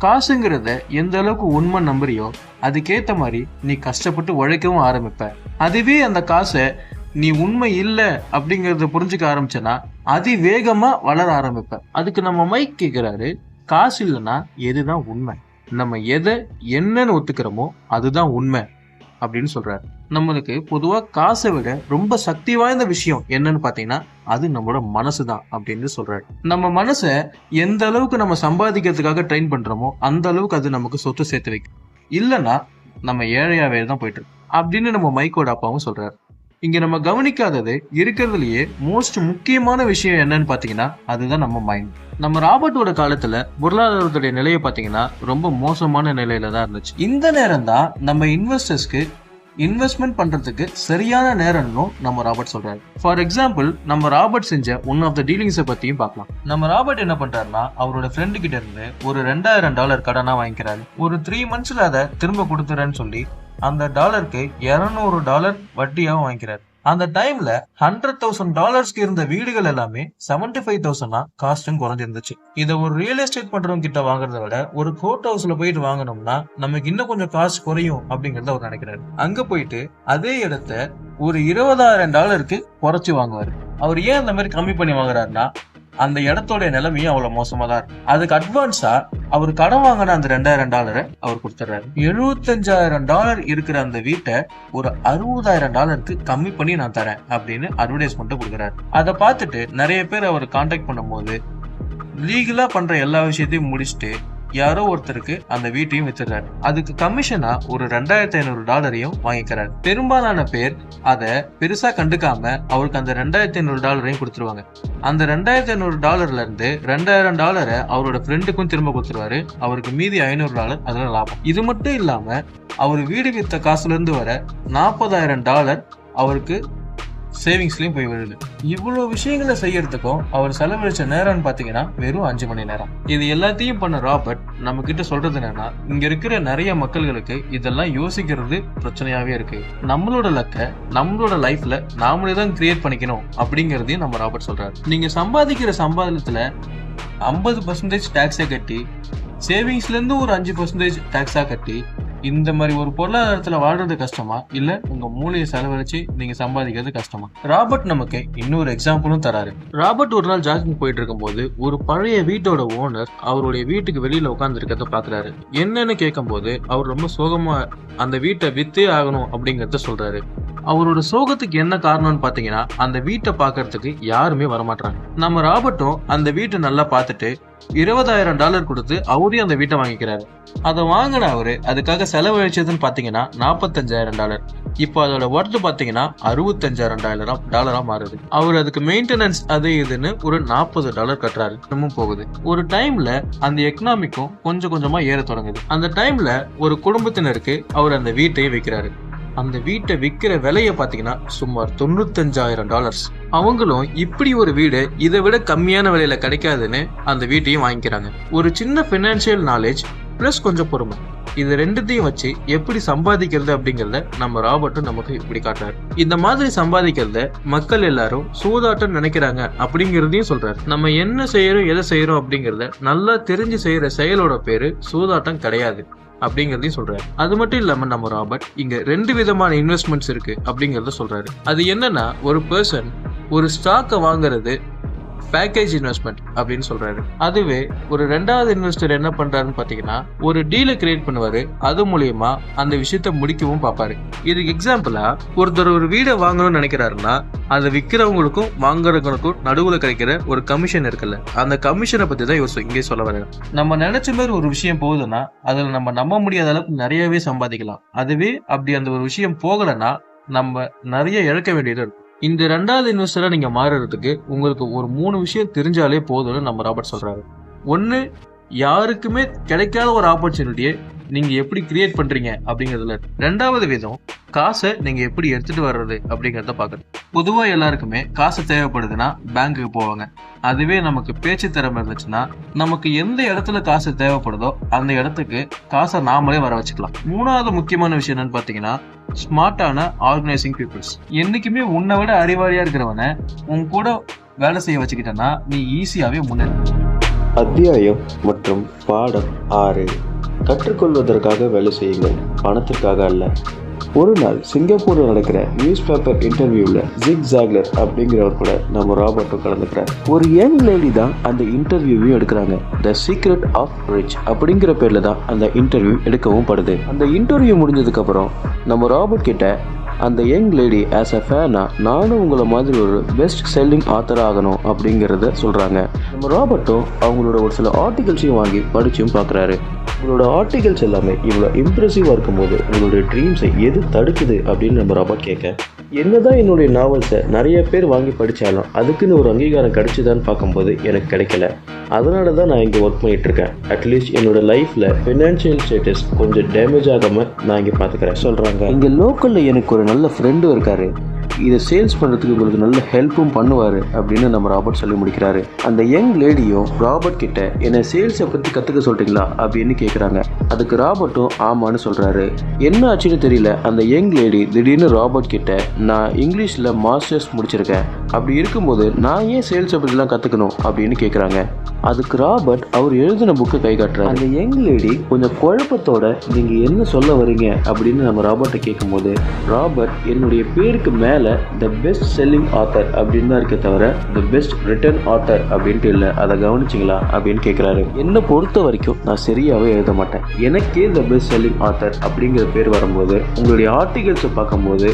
காசுங்கிறத எந்த அளவுக்கு உண்மை நம்புறியோ அதுக்கேத்த மாதிரி நீ கஷ்டப்பட்டு உழைக்கவும் ஆரம்பிப்ப. அதுவே அந்த காசை நீ உண்மை இல்லை அப்படிங்கறத புரிஞ்சுக்க ஆரம்பிச்சனா அதிவேகமா வளர ஆரம்பிப்ப. அதுக்கு நம்ம மைக் கேட்கிறாரு, காசு இல்லைன்னா எதுதான் உண்மை, நம்ம எதை என்னன்னு ஒத்துக்கிறோமோ அதுதான் உண்மை அப்படின்னு சொல்றாரு. நம்மளுக்கு பொதுவா காசை விட ரொம்ப சக்தி வாய்ந்த விஷயம் என்னன்னு பாத்தீங்கன்னா அது நம்மளோட மனசுதான் அப்படின்னு சொல்றாரு. நம்ம மனசை எந்த அளவுக்கு நம்ம சம்பாதிக்கிறதுக்காக ட்ரெயின் பண்றோமோ அந்த அளவுக்கு அது நமக்கு சொத்து சேர்த்து வைக்கும். இல்லைன்னா நம்ம ஏழையாவே தான் போயிட்டு இருக்கோம் அப்படின்னு நம்ம மைக்கோட அப்பாவும் சொல்றாரு. இங்க நம்ம கவனிக்காதது இருக்கிறதுலயே மோஸ்ட் முக்கியமான விஷயம் என்னன்னு பாத்தீங்கன்னா அதுதான் நம்ம மைண்ட். நம்ம ராபர்ட்டோட காலத்துல பொருளாதாரத்துடைய நிலையை பாத்தீங்கன்னா ரொம்ப மோசமான நிலையில தான் இருந்துச்சு. இந்த நேரம் தான் நம்ம இன்வெஸ்டர்ஸ்க்கு இன்வெஸ்ட்மெண்ட் பண்றதுக்கு சரியான நேரம்னு நம்ம ராபர்ட் சொல்றாரு. ஃபார் எக்ஸாம்பிள், நம்ம ராபர்ட் செஞ்ச ஒன் ஆஃப் த டீலிங்ஸை பத்தியும் பார்க்கலாம். நம்ம ராபர்ட் என்ன பண்றாருன்னா, அவரோட ஃப்ரெண்டு கிட்ட இருந்து ஒரு $2000 கடனா வாங்கிக்கிறாரு. ஒரு 3 monthsல அதை திரும்ப கொடுத்துறேன்னு சொல்லி அந்த டாலருக்கு $200 வட்டியாவும் வாங்கிக்கிறாரு. அந்த டைம்ல $100,000 இருந்த வீடுகள் எல்லாமே 75,000 காஸ்டும் குறைஞ்சிருந்துச்சு. இதை ஒரு ரியல் எஸ்டேட் பண்றவங்க கிட்ட வாங்குறத விட ஒரு கோர்ட் ஹவுஸ்ல போயிட்டு வாங்கினோம்னா நமக்கு இன்னும் கொஞ்சம் காசு குறையும் அப்படிங்கறத அவர் நினைக்கிறாரு. அங்க போயிட்டு அதே இடத்த ஒரு $20,000 குறைச்சு வாங்குவாரு. அவர் ஏன் அந்த மாதிரி கம்மி பண்ணி வாங்குறாருன்னா, அந்த இடத்தோட நிலைமையும் அவ்வளவு மோசமா தான் இருக்கு. அதுக்கு அட்வான்ஸா அவர் கடன் வாங்கின அந்த $2,000 அவர் கொடுத்துறாரு. $75,000 இருக்கிற அந்த வீட்டை ஒரு $60,000 கம்மி பண்ணி நான் தரேன் அப்படின்னு அட்வர்டைஸ்மெண்ட் கொடுக்குறாரு. அதை பார்த்துட்டு நிறைய பேர் அவர் கான்டாக்ட் பண்ணும்போது லீகலா பண்ற எல்லா விஷயத்தையும் முடிச்சுட்டு யாரோ ஒருத்தருக்கு அந்த வீட்டையும் வித்துறாரு. அதுக்கு கமிஷனா ஒரு $2,500 வாங்கிக்கிறாரு. பெரும்பாலான பேர் அதை பெருசா கண்டுக்காம அவருக்கு அந்த $2,500 கொடுத்துருவாங்க. அந்த $2,500 இருந்து $2,000 அவரோட ஃப்ரெண்டுக்கும் திரும்ப கொடுத்துருவாரு. அவருக்கு மீதி $500 அதுல லாபம். இது மட்டும் இல்லாம அவர் வீடு வித்த காசுல இருந்து வர $40,000 அவருக்கு சேவிங்ஸ்லயும் போய் வருது. இவ்வளவு விஷயங்களை செய்யறதுக்கும் அவர் செலவழிச்ச நேரம்னு பாத்தீங்கன்னா வெறும் 5 மணி நேரம். இது எல்லாத்தையும் பண்ண ராபர்ட் நம்ம கிட்ட சொல்றது என்னன்னா, இங்க இருக்கிற நிறைய மக்களுக்கு இதெல்லாம் யோசிக்கிறது பிரச்சனையாவே இருக்கு. நம்மளோட லக்க நம்மளோட லைஃப்ல நாமளே தான் கிரியேட் பண்ணிக்கணும் அப்படிங்கறதையும் நம்ம ராபர்ட் சொல்றாரு. நீங்க சம்பாதிக்கிற சம்பாதனத்துல 50% டாக்ஸை கட்டி சேவிங்ஸ்ல இருந்து ஒரு 5% டாக்ஸா கட்டி இந்த மாதிரி ஒரு பொருளாதாரத்துல வாழ்றது கஷ்டமா, இல்ல உங்க மூளையை செலவழிச்சு நீங்க சம்பாதிக்கிறது கஷ்டமா? ராபர்ட் நமக்கு இன்னொரு எக்ஸாம்பிளும் தராரு. ராபர்ட் ஒரு நாள் ஜாகிங் போயிட்டு இருக்கும் போது ஒரு பழைய வீட்டோட ஓனர் அவருடைய வீட்டுக்கு வெளியில உட்கார்ந்து இருக்கிறத பாக்குறாரு. என்னன்னு கேட்கும் போது அவர் ரொம்ப சோகமா அந்த வீட்டை வித்தே ஆகணும் அப்படிங்கறத சொல்றாரு. அவரோட சோகத்துக்கு என்ன காரணம்னு பாத்தீங்கன்னா, அந்த வீட்டை பாக்குறதுக்கு யாருமே வரமாட்டாங்க. நம்ம ராபர்ட்டும் அந்த வீட்டை நல்லா பார்த்துட்டு $20,000 கொடுத்து அவரே அந்த வீட்டை வாங்கிக்கிறாரு. அதை வாங்கின அவரு அதுக்காக செலவழிச்சதுன்னு பாத்தீங்கன்னா $45,000. இப்போ அதோட ஒர்த் பாத்தீங்கன்னா $65,000 மாறுது. அவர் அதுக்கு மெயின்டெனன்ஸ் அது இதுன்னு ஒரு $40 கட்டுறாரு. இன்னமும் போகுது. ஒரு டைம்ல அந்த எக்கனாமிக்கும் கொஞ்சம் கொஞ்சமா ஏற தொடங்குது. அந்த டைம்ல ஒரு குடும்பத்தினருக்கு அவர் அந்த வீட்டையே வைக்கிறாரு. அந்த வீட்டை விற்கிற விலைய பாத்தீங்கன்னா சுமார் $95,000. அவங்களும் இப்படி ஒரு வீடு இதை விட கம்மியான விலையில கிடைக்காதுன்னு அந்த வீட்டையும் வாங்கிக்கிறாங்க. ஒரு சின்ன பினான்சியல் நாலேஜ் பிளஸ் கொஞ்சம் பொறுமை, இது ரெண்டுத்தையும் வச்சு எப்படி சம்பாதிக்கிறது அப்படிங்கறத நம்ம ராபர்ட்டும் நமக்கு இப்படி காட்டுறாரு. இந்த மாதிரி சம்பாதிக்கிறத மக்கள் எல்லாரும் சூதாட்டம் நினைக்கிறாங்க அப்படிங்கறதையும் சொல்றாரு. நம்ம என்ன செய்யறோம் எதை செய்யறோம் அப்படிங்கறத நல்லா தெரிஞ்சு செய்யற செயலோட பேரு சூதாட்டம் கிடையாது அப்படிங்கறதையும் சொல்றாரு. அது மட்டும் இல்லாம நம்ம ராபர்ட் இங்க 2 விதமான இன்வெஸ்ட்மெண்ட்ஸ் இருக்கு அப்படிங்கறத சொல்றாரு. அது என்னன்னா, ஒரு பர்சன் ஒரு ஸ்டாக்கை வாங்குறது பேக்கேஜ் இன்வெஸ்ட்மெண்ட் அப்படின்னு சொல்றாரு. அதுவே ஒரு ரெண்டாவது இன்வெஸ்டர் என்ன பண்றாருன்னு பாத்தீங்கன்னா ஒரு டீலை கிரியேட் பண்ணுவாரு. அது மூலியமா அந்த விஷயத்த முடிக்கவும் பார்ப்பாரு. இதுக்கு எக்ஸாம்பிளா ஒருத்தர் ஒரு வீடை வாங்கணும்னு நினைக்கிறாருன்னா அதை விற்கிறவங்களுக்கும் வாங்குறவங்களுக்கும் நடுவுல கிடைக்கிற ஒரு கமிஷன் இருக்குல்ல, அந்த கமிஷனை பத்தி தான் இங்கே சொல்ல வர. நம்ம நினைச்ச மாதிரி ஒரு விஷயம் போகுதுன்னா அதுல நம்ம நம்ப முடியாத அளவுக்கு நிறையவே சம்பாதிக்கலாம். அதுவே அப்படி அந்த ஒரு விஷயம் போகலைன்னா நம்ம நிறைய இழக்க வேண்டியது இருக்கும். இந்த ரெண்டாவது இன்வெஸ்டரா நீங்க மாறுறதுக்கு உங்களுக்கு ஒரு 3 விஷயம் தெரிஞ்சாலே போதும்னு நம்ம ராபர்ட் சொல்றாரு. ஒன்னு, யாருக்குமே கிடைக்காத ஒரு ஆப்பர்ச்சுனிட்டியை நீங்க எப்படி கிரியேட் பண்றீங்க அப்படிங்கிறதுல. ரெண்டாவது விதம், காசை நீங்க எப்படி எடுத்துட்டு வர்றது அப்படிங்கிறத பாக்குறது. பொதுவா எல்லாருக்குமே காசு தேவைப்படுதுன்னா பேங்க்குக்கு போவாங்க. அதுவே நமக்கு பேச்சு திறமை இருந்துச்சுன்னா நமக்கு எந்த இடத்துல காசு தேவைப்படுதோ அந்த இடத்துக்கு காசை நாமளே வர வச்சுக்கலாம். மூணாவது முக்கியமான விஷயம் என்னன்னு பாத்தீங்கன்னா ஸ்மார்ட்டான ஆர்கனைசிங் பீப்புள்ஸ். என்னைக்குமே உன்னை விட அறிவாளியா இருக்கிறவனை உன் கூட வேலை செய்ய வச்சுக்கிட்டேன்னா நீ ஈஸியாவே முன்னேற. அத்தியாயம் மற்றும் பாடம் 6. கற்றுக்கொள்வதற்காக வேலை செய்யுங்கள், பணத்திற்காக அல்ல. ஒரு நாள் சிங்கப்பூரில் நடக்கிற நியூஸ் பேப்பர் இன்டர்வியூவில் ஜிக் ஜாக்லர் அப்படிங்கிறவர் கூட நம்ம ராபர்ட்டும் கலந்துக்கிறார். ஒரு யங் லேடி தான் அந்த இன்டர்வியூவையும் எடுக்கிறாங்க. த சீக்ரெட் ஆஃப் ரிச் அப்படிங்கிற பேரில் தான் அந்த இன்டர்வியூ எடுக்கவும் படுது. அந்த இன்டர்வியூ முடிஞ்சதுக்கப்புறம் நம்ம ராபர்ட் கிட்ட அந்த யங் லேடி ஆஸ் அ ஃபேனா நானும் உங்களை மாதிரி ஒரு பெஸ்ட் செல்லிங் ஆத்தர் ஆகணும் அப்படிங்கிறத சொல்கிறாங்க. நம்ம ராபர்ட்டும் அவங்களோட ஒரு சில ஆர்டிகல்ஸையும் வாங்கி படிச்சும் பார்க்குறாரு. உங்களோட ஆர்டிகல்ஸ் எல்லாமே இவ்வளோ இம்ப்ரெசிவாக இருக்கும்போது உங்களுடைய ட்ரீம்ஸை எது தடுக்குது அப்படின்னு நம்ம ராபர்ட் கேட்க, என்னதான் என்னுடைய நாவல்ஸை நிறைய பேர் வாங்கி படித்தாலும் அதுக்குன்னு ஒரு அங்கீகாரம் கிடைச்சிதான்னு பார்க்கும்போது எனக்கு கிடைக்கல. அதனால தான் நான் இங்கே ஒர்க் பண்ணிகிட்ருக்கேன். அட்லீஸ்ட் என்னோட லைஃப்பில் ஃபினான்ஷியல் ஸ்டேட்டஸ் கொஞ்சம் டேமேஜ் ஆகாமல் நான் இங்கே பார்த்துக்கிறேன் சொல்கிறாங்க. இங்கே லோக்கலில் எனக்கு ஒரு நல்ல ஃப்ரெண்டும் இருக்கார். இதை சேல்ஸ் பண்ணுறதுக்கு உங்களுக்கு நல்ல ஹெல்ப்பும் பண்ணுவார் அப்படின்னு நம்ம ராபர்ட் சொல்லி முடிக்கிறாரு. அந்த யங் லேடியும் ராபர்ட் கிட்ட என்னை சேல்ஸை பற்றி கற்றுக்க சொல்கிறீங்களா அப்படின்னு கேட்குறாங்க. அதுக்கு ராபர்ட்டும் ஆமான்னு சொல்கிறாரு. என்ன ஆச்சுன்னு தெரியல, அந்த யங் லேடி திடீர்னு ராபர்ட் கிட்ட நான் இங்கிலீஷில் மாஸ்டர்ஸ் முடிச்சிருக்கேன், அப்படி இருக்கும்போது நான் ஏன் சேல்ஸை பற்றிலாம் கற்றுக்கணும் அப்படின்னு கேட்குறாங்க. அதுக்கு ராபர்ட் அவர் எழுதின புக்கை கை காட்டுறாரு. அந்த யங் லேடி கொஞ்சம் குழப்பத்தோட நீங்கள் என்ன சொல்ல வரீங்க அப்படின்னு நம்ம ராபர்ட்டை கேட்கும்போது, ராபர்ட் என்னுடைய பேருக்கு மேலே த பெஸ்ட் செல்லிங் ஆத்தர் அப்படின்னு தான் இருக்க தவிர த பெஸ்ட் ரிட்டன் ஆத்தர் அப்படின்ட்டு இல்லை, அதை கவனிச்சிங்களா அப்படின்னு கேட்குறாரு. என்னை பொறுத்த வரைக்கும் நான் சரியாகவே எழுத மாட்டேன். எனக்கே த பெஸ்ட் செல்லிங் ஆத்தர் அப்படிங்கிற பேர் வரும்போது உங்களுடைய ஆர்டிகல்ஸை பார்க்கும்போது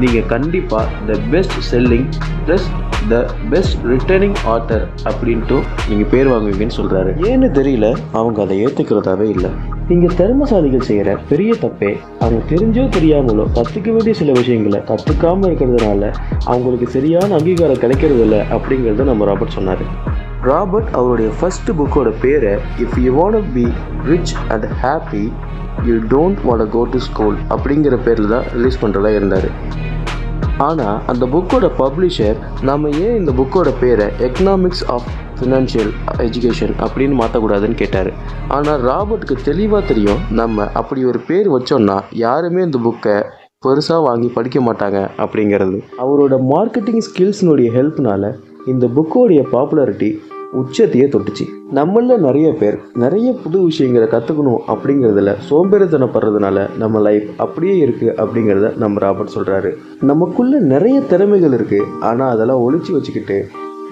நீங்கள் கண்டிப்பாக the best selling plus the best returning author அப்படின்ட்டு நீங்கள் பேர் வாங்குவீங்கன்னு சொல்கிறாரு. ஏன்னு தெரியல, அவங்க அதை ஏற்றுக்கிறதாவே இல்லை. இங்கே திறமைசாலிகள் செய்கிற பெரிய தப்பே அவங்க தெரிஞ்சோ தெரியாமலோ கற்றுக்க வேண்டிய சில விஷயங்களை கற்றுக்காமல் இருக்கிறதுனால அவங்களுக்கு சரியான அங்கீகாரம் கிடைக்கிறது இல்லை அப்படிங்கிறத நம்ம ராபர்ட் சொன்னார். ராபர்ட் அவருடைய ஃபர்ஸ்ட் புக்கோட பேரை if you want be rich and happy you don't want go to school அப்படிங்கிற பேரில் தான் ரிலீஸ் பண்ணுறதா இருந்தார். ஆனால் அந்த புக்கோட பப்ளிஷர் நம்ம ஏன் இந்த புக்கோட பேரை எக்கனாமிக்ஸ் ஆஃப் ஃபினான்ஷியல் எஜுகேஷன் அப்படின்னு மாற்றக்கூடாதுன்னு கேட்டார். ஆனால் ராபர்ட்டுக்கு தெளிவாக தெரியும் நம்ம அப்படி ஒரு பேர் வச்சோன்னா யாருமே இந்த புக்கை பெருசாக வாங்கி படிக்க மாட்டாங்க அப்படிங்கிறது. அவரோட மார்க்கெட்டிங் ஸ்கில்ஸ்னுடைய ஹெல்ப்னால இந்த புக்கோடைய பாப்புலாரிட்டி உச்சத்தையே தொட்டுச்சு. நம்மள நிறைய பேர் நிறைய புது விஷயங்களை கற்றுக்கணும் அப்படிங்கிறதுல சோம்பேறித்தனப்படுறதுனால நம்ம லைஃப் அப்படியே இருக்குது அப்படிங்கிறத நம்ம ராபர்ட் சொல்கிறாரு. நமக்குள்ளே நிறைய திறமைகள் இருக்குது, ஆனால் அதெல்லாம் ஒழிச்சு வச்சுக்கிட்டு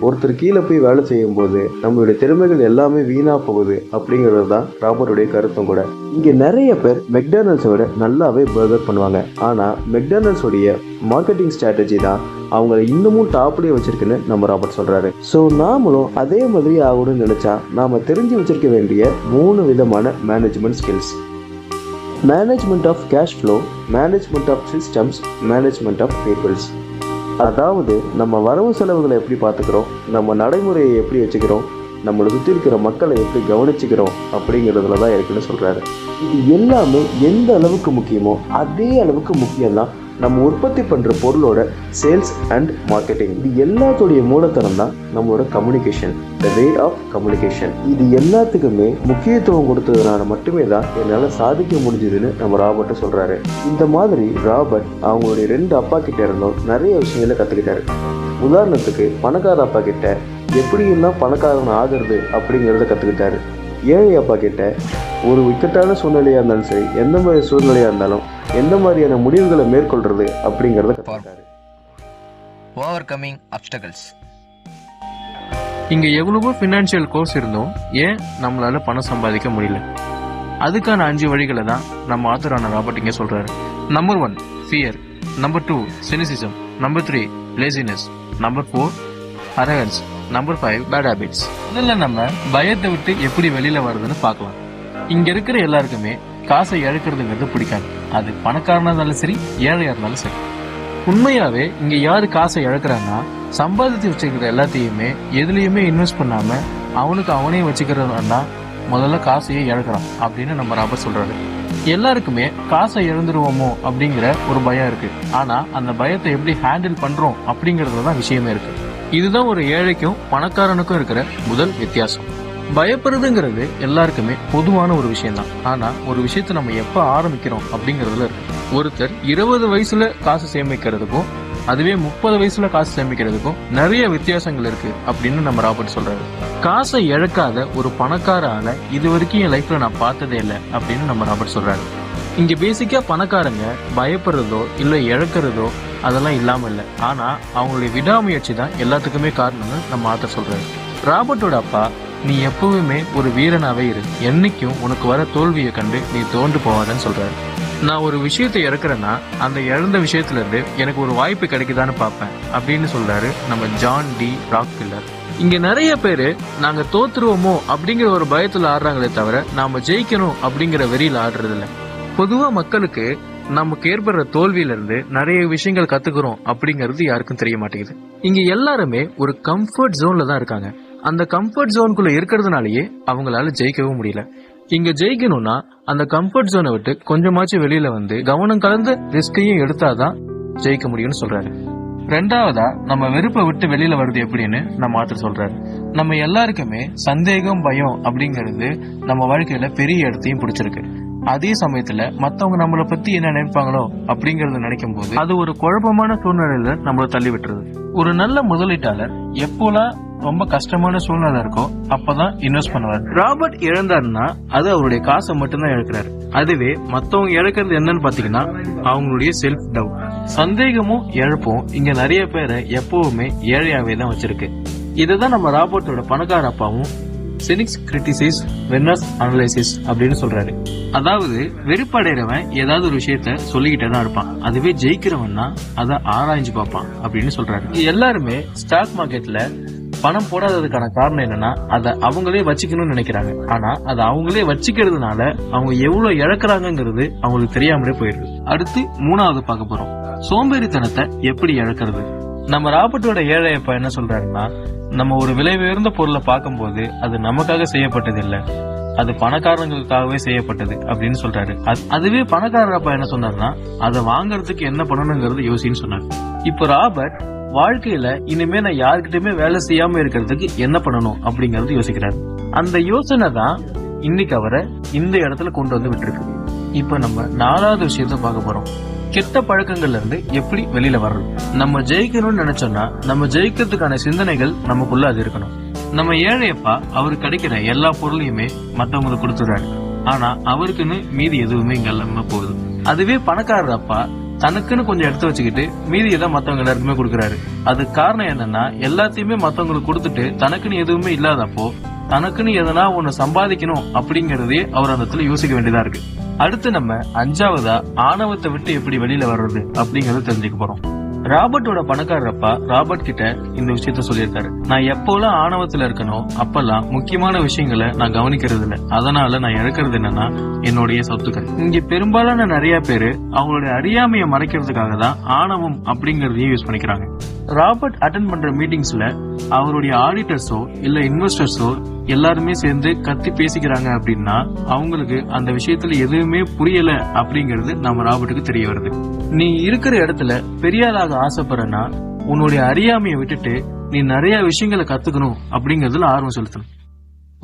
ஒருத்தர் கீழே போய் வேலை செய்யும் போது நம்மளுடைய திறமைகள் எல்லாமே வீணாக போகுது அப்படிங்கிறது தான் ராபர்ட்டுடைய கருத்தும் கூட. இங்கே நிறைய பேர் மெக்டானல்ட்ஸை விட நல்லாவே பர்கர் பண்ணுவாங்க. ஆனால் மெக்டானல்ட்ஸோடைய மார்க்கெட்டிங் ஸ்ட்ராட்டஜி தான் அவங்கள இன்னமும் டாப்லேயே வச்சிருக்குன்னு நம்ம ராபர்ட் சொல்கிறாரு. ஸோ நாமளும் அதே மாதிரி ஆகணும்னு நினச்சா நாம் தெரிஞ்சு வச்சிருக்க வேண்டிய 3 விதமான management skills: management of cash flow, management of systems, management of peoples. அதாவது நம்ம வரவு செலவுகளை எப்படி பார்த்துக்கிறோம், நம்ம நடைமுறையை எப்படி வச்சுக்கிறோம், நம்மளை சுற்றி இருக்கிற மக்களை எப்படி கவனிச்சுக்கிறோம் அப்படிங்கிறதுல தான் இருக்குன்னு சொல்கிறாரு. இது எல்லாமே எந்த அளவுக்கு முக்கியமோ அதே அளவுக்கு முக்கியம்தான் நம்ம உற்பத்தி பண்ணுற பொருளோட சேல்ஸ் அண்ட் மார்க்கெட்டிங். இது எல்லாத்துடைய மூலத்தனம் தான் நம்மளோட communication, the way of communication. இது எல்லாத்துக்குமே முக்கியத்துவம் கொடுத்ததுனால மட்டுமே தான் என்னால் சாதிக்க முடிஞ்சதுன்னு நம்ம ராபர்ட்டை சொல்கிறாரு. இந்த மாதிரி ராபர்ட் அவங்களுடைய 2 அப்பா கிட்ட இருந்தும் நிறைய விஷயங்களை கற்றுக்கிட்டாரு. உதாரணத்துக்கு பணக்கார அப்பா கிட்ட எப்படியெல்லாம் பணக்காரன் ஆகிறது அப்படிங்கிறத கற்றுக்கிட்டாரு. ஏழை அப்பா கிட்ட ஒரு இக்கட்டான சூழ்நிலையாக இருந்தாலும் சரி, எந்த மாதிரி சூழ்நிலையாக இருந்தாலும் எந்த மாதிரியான முடிவுகளை மேற்கொள்றது அப்படிங்கிறத கற்றுக்கிட்டாரு. ஓவர்கமிங் அப்டக்கிள்ஸ். இங்க எவ்வளவோ ஃபினான்ஷியல் கோர்ஸ் இருந்தும் ஏன் நம்மளால பணம் சம்பாதிக்க முடியல? அதுக்கான 5 வழிகளை தான் நம்ம ஆத்தரான ராபர்ட் இங்க சொல்றாரு. Number 1 fear, number 2 cynicism, number 3 laziness, number 4 arrogance, number 5 bad habits. முதல்ல நம்ம பயத்தை விட்டு எப்படி வெளியில வருதுன்னு பார்க்கலாம். இங்க இருக்கிற எல்லாருக்குமே காசை இழக்கிறதுங்கிறது பிடிக்காது. அது பணக்காரனா இருந்தாலும் சரி, ஏழையா இருந்தாலும் சரி. உண்மையாவே இங்க யாரு காசை இழக்கிறான்னா, சம்பாதித்து வச்சுக்கிற எல்லாத்தையுமே எதுலயுமே இன்வெஸ்ட் பண்ணாம அவனுக்கு அவனே வச்சுக்கிறதா முதல்ல காசையே இழக்கிறான் அப்படின்னு நம்ம ராபர்ட் சொல்றாரு. எல்லாருக்குமே காசை இழந்துருவோமோ அப்படிங்கிற ஒரு பயம் இருக்கு. ஆனா அந்த பயத்தை எப்படி ஹேண்டில் பண்றோம் அப்படிங்கறதுலதான் விஷயமே இருக்கு. இதுதான் ஒரு ஏழைக்கும் பணக்காரனுக்கும் இருக்கிற முதல் வித்தியாசம். பயப்படுறதுங்கிறது எல்லாருக்குமே பொதுவான ஒரு விஷயம் தான். ஆனா ஒரு விஷயத்த நம்ம எப்ப ஆரம்பிக்கிறோம் அப்படிங்கறதுல இருக்கு. ஒருத்தர் 20 வயசுல காசு சேமிக்கிறதுக்கும் அதுவே 30 வயசுல காசு சேமிக்கிறதுக்கும் நிறைய வித்தியாசங்கள் இருக்கு அப்படின்னு நம்ம ராபர்ட் சொல்றாரு. காசை இழக்காத ஒரு பணக்கார ஆளை இது வரைக்கும் என் லைஃப்ல நான் பார்த்ததே இல்லை அப்படின்னு நம்ம ராபர்ட் சொல்றாரு. இங்க பேசிக்கா பணக்காரங்க பயப்படுறதோ இல்ல இழக்கிறதோ அதெல்லாம் இல்லாம இல்ல, ஆனா அவங்களுடைய விடாமுயற்சி தான் எல்லாத்துக்குமே காரணம்னு நம்ம ஆத்தர் சொல்றாரு. ராபர்ட்டோட அப்பா, நீ எப்பவுமே ஒரு வீரனாவே இரு, என்னைக்கும் உனக்கு வர தோல்வியை கண்டு நீ தோண்டு போவாதன்னு சொல்றாரு. நான் ஒரு விஷயத்தை இழக்கிறேன்னா அந்த இழந்த விஷயத்துல இருந்து எனக்கு ஒரு வாய்ப்பு கிடைக்குதான்னு பார்ப்பேன் அப்படின்னு சொல்றாரு நம்ம ஜான் டி ராக்ஃபில்லர். இங்க நிறைய பேரு நாங்க தோத்துருவோமோ அப்படிங்கிற ஒரு பயத்துல ஆடுறாங்களே தவிர நாம ஜெயிக்கணும் அப்படிங்கிற வெறியில ஆடுறது இல்ல. பொதுவா மக்களுக்கு நமக்கு ஏற்படுற தோல்வியில இருந்து நிறைய விஷயங்கள் கத்துக்கிறோம் அப்படிங்கிறது யாருக்கும் தெரிய மாட்டேங்குது. இங்க எல்லாருமே ஒரு கம்ஃபர்ட் ஜோன்ல தான் இருக்காங்க. அந்த கம்ஃபர்ட் ஜோனுக்குள்ள இருக்கிறதுனாலயே அவங்களால ஜெயிக்கவும் முடியல. இங்க ஜெயிக்கணும்னா அந்த கம்ஃபர்ட் ஜோனை விட்டு கொஞ்சமாச்சும் வெளியில வந்து கவனம் கலந்து ரிஸ்கையும் எடுத்தாதான் ஜெயிக்க முடியும்னு சொல்றாரு. ரெண்டாவதா நம்ம வெறுப்பை விட்டு வெளியில வருது எப்படின்னு நம்ம ஆத்தர் சொல்றாரு. நம்ம எல்லாருக்குமே சந்தேகம், பயம் அப்படிங்கிறது நம்ம வாழ்க்கையில பெரிய இடத்தையும் பிடிச்சிருக்கு. அதே சமயத்துல மத்தவங்க நம்மளை பத்தி என்ன நினைப்பாங்களோ அப்படிங்கறத நினைக்கும் போது அது ஒரு குழப்பமான சூழ்நிலையில நம்மள தள்ளி விட்டுருது. ஒரு நல்ல முதலீட்டாளர் எப்போலாம் ரொம்ப கஷ்டமான சூழ்நிலை இருக்கோ அப்பதான் இன்வெஸ்ட் பண்ணுவார். ராபர்ட் இழந்தாருன்னா அது அவருடைய காசை மட்டும்தான் இழக்கிறாரு. அதுவே மத்தவங்க இழக்கிறது என்னன்னு பாத்தீங்கன்னா அவங்களுடைய செல்ஃப் டவுட். சந்தேகமும் இழப்பும் இங்க நிறைய பேரை எப்பவுமே ஏழையாவே தான் வச்சிருக்கு. இதுதான் நம்ம ராபர்ட்டோட பணக்கார அப்பாவும் சினிக்ஸ் கிரிட்டிசைஸ் வென்னர்ஸ் அனலைசிஸ் அப்படின்னு சொல்றாரு. அதாவது வெறுப்படைறவன் ஏதாவது ஒரு விஷயத்த சொல்லிக்கிட்டே தான் இருப்பான், அதுவே ஜெயிக்கிறவன்னா அதை ஆராய்ஞ்சு பார்ப்பான் அப்படின்னு சொல்றாரு. எல்லாருமே ஸ்டாக் மார்க்கெட்ல பணம் போடாததுக்கான காரணம் என்னன்னா அதை அவங்களே வச்சுக்கணும்னு நினைக்கிறாங்க. ஆனா அதை அவங்களே வச்சுக்கிறதுனால அவங்க எவ்வளவு இழக்கிறாங்கிறது அவங்களுக்கு தெரியாமலே போயிடுது. அடுத்து 3வது பார்க்க போறோம், சோம்பேறித்தனத்தை எப்படி இழக்கிறது. நம்ம ராபர்ட்டோட ஏழையப்பா என்ன சொல்றாருன்னா, நம்ம ஒரு விலை உயர்ந்த பொருளை பார்க்கும்போது அது நமக்காக செய்யப்பட்டது இல்ல, அது பணக்காரங்களுக்காகவே செய்யப்பட்டது அப்படின்னு சொல்றாரு. அதுவே பணக்காரப்பா என்ன சொன்னாருன்னா, அதை வாங்கறதுக்கு என்ன பண்ணணுங்கிறது யோசின்னு சொன்னாரு. இப்போ ராபர்ட் வாழ்க்கையில இனிமே நான் யாருக்கிட்டயுமே வேலை செய்யாம இருக்கிறதுக்கு என்ன பண்ணணும் அப்படிங்கறது யோசிக்கிறாரு. அந்த யோசனை தான் இன்னைக்கு அவரை இந்த இடத்துல கொண்டு வந்து விட்டுருக்கு. இப்ப நம்ம 4வது விஷயத்த பார்க்க போறோம், கெட்ட பழக்கங்கள்ல இருந்து எப்படி வெளியில வர்றது. நம்ம ஜெயிக்கணும்னு நினைச்சோம்னா நம்ம ஜெயிக்கிறதுக்கான சிந்தனைகள் நமக்குள்ள அது இருக்கணும். நம்ம ஏழையப்பா அவரு கிடைக்கிற எல்லா பொருளையுமே மத்தவங்களுக்கு கொடுத்துறாரு, ஆனா அவருக்குன்னு மீதி எதுவுமே இங்க இல்லாம போகுது. அதுவே பணக்காரர் அப்பா தனக்குன்னு கொஞ்சம் எடுத்து வச்சுக்கிட்டு மீதியை தான் மத்தவங்க எல்லாருக்குமே கொடுக்குறாரு. அதுக்கு காரணம் என்னன்னா எல்லாத்தையுமே மத்தவங்களுக்கு கொடுத்துட்டு தனக்குன்னு எதுவுமே இல்லாதப்போ தனக்குன்னு எதனா ஒண்ணு சம்பாதிக்கணும் அப்படிங்கறதே அவர் அந்த இடத்துல யோசிக்க வேண்டியதா இருக்கு. அடுத்து நம்ம 5வதா ஆணவத்தை விட்டு எப்படி வெளியில வர்றது அப்படிங்கறத தெரிஞ்சுக்க போறோம். ராபர்ட்டோட பணக்காரப்பா ராபர்ட் கிட்ட இந்த விஷயத்த சொல்லியிருக்காரு. நான் எப்போலாம் ஆணவத்துல இருக்கணும் அப்பெல்லாம் முக்கியமான விஷயங்களை நான் கவனிக்கிறது இல்லை, அதனால நான் இழக்கிறது என்னன்னா என்னுடைய சொத்துக்கள். இங்க பெரும்பாலான நிறைய பேரு அவங்களுடைய அறியாமையை மறைக்கிறதுக்காக தான் ஆணவம் அப்படிங்கறதையும் யூஸ் பண்ணிக்கிறாங்க. ராபர்ட் அட்டென்ட் பண்ற மீட்டிங்ஸ்ல அவருடைய ஆடிட்டர்ஸோ இல்ல இன்வெஸ்டர்ஸோ எல்லாருமே சேர்ந்து கத்தி பேசிக்கிறாங்க அப்படின்னா அவங்களுக்கு அந்த விஷயத்துல எதுவுமே புரியல அப்படிங்கறது நம்ம ராபர்ட்டுக்கு தெரிய வருது. நீ இருக்கிற இடத்துல பெரியாளாக ஆசைப்படுறனா உன்னுடைய அறியாமையை விட்டுட்டு நீ நிறைய விஷயங்களை கத்துக்கணும் அப்படிங்கறதுல ஆர்வம் செலுத்தணும்.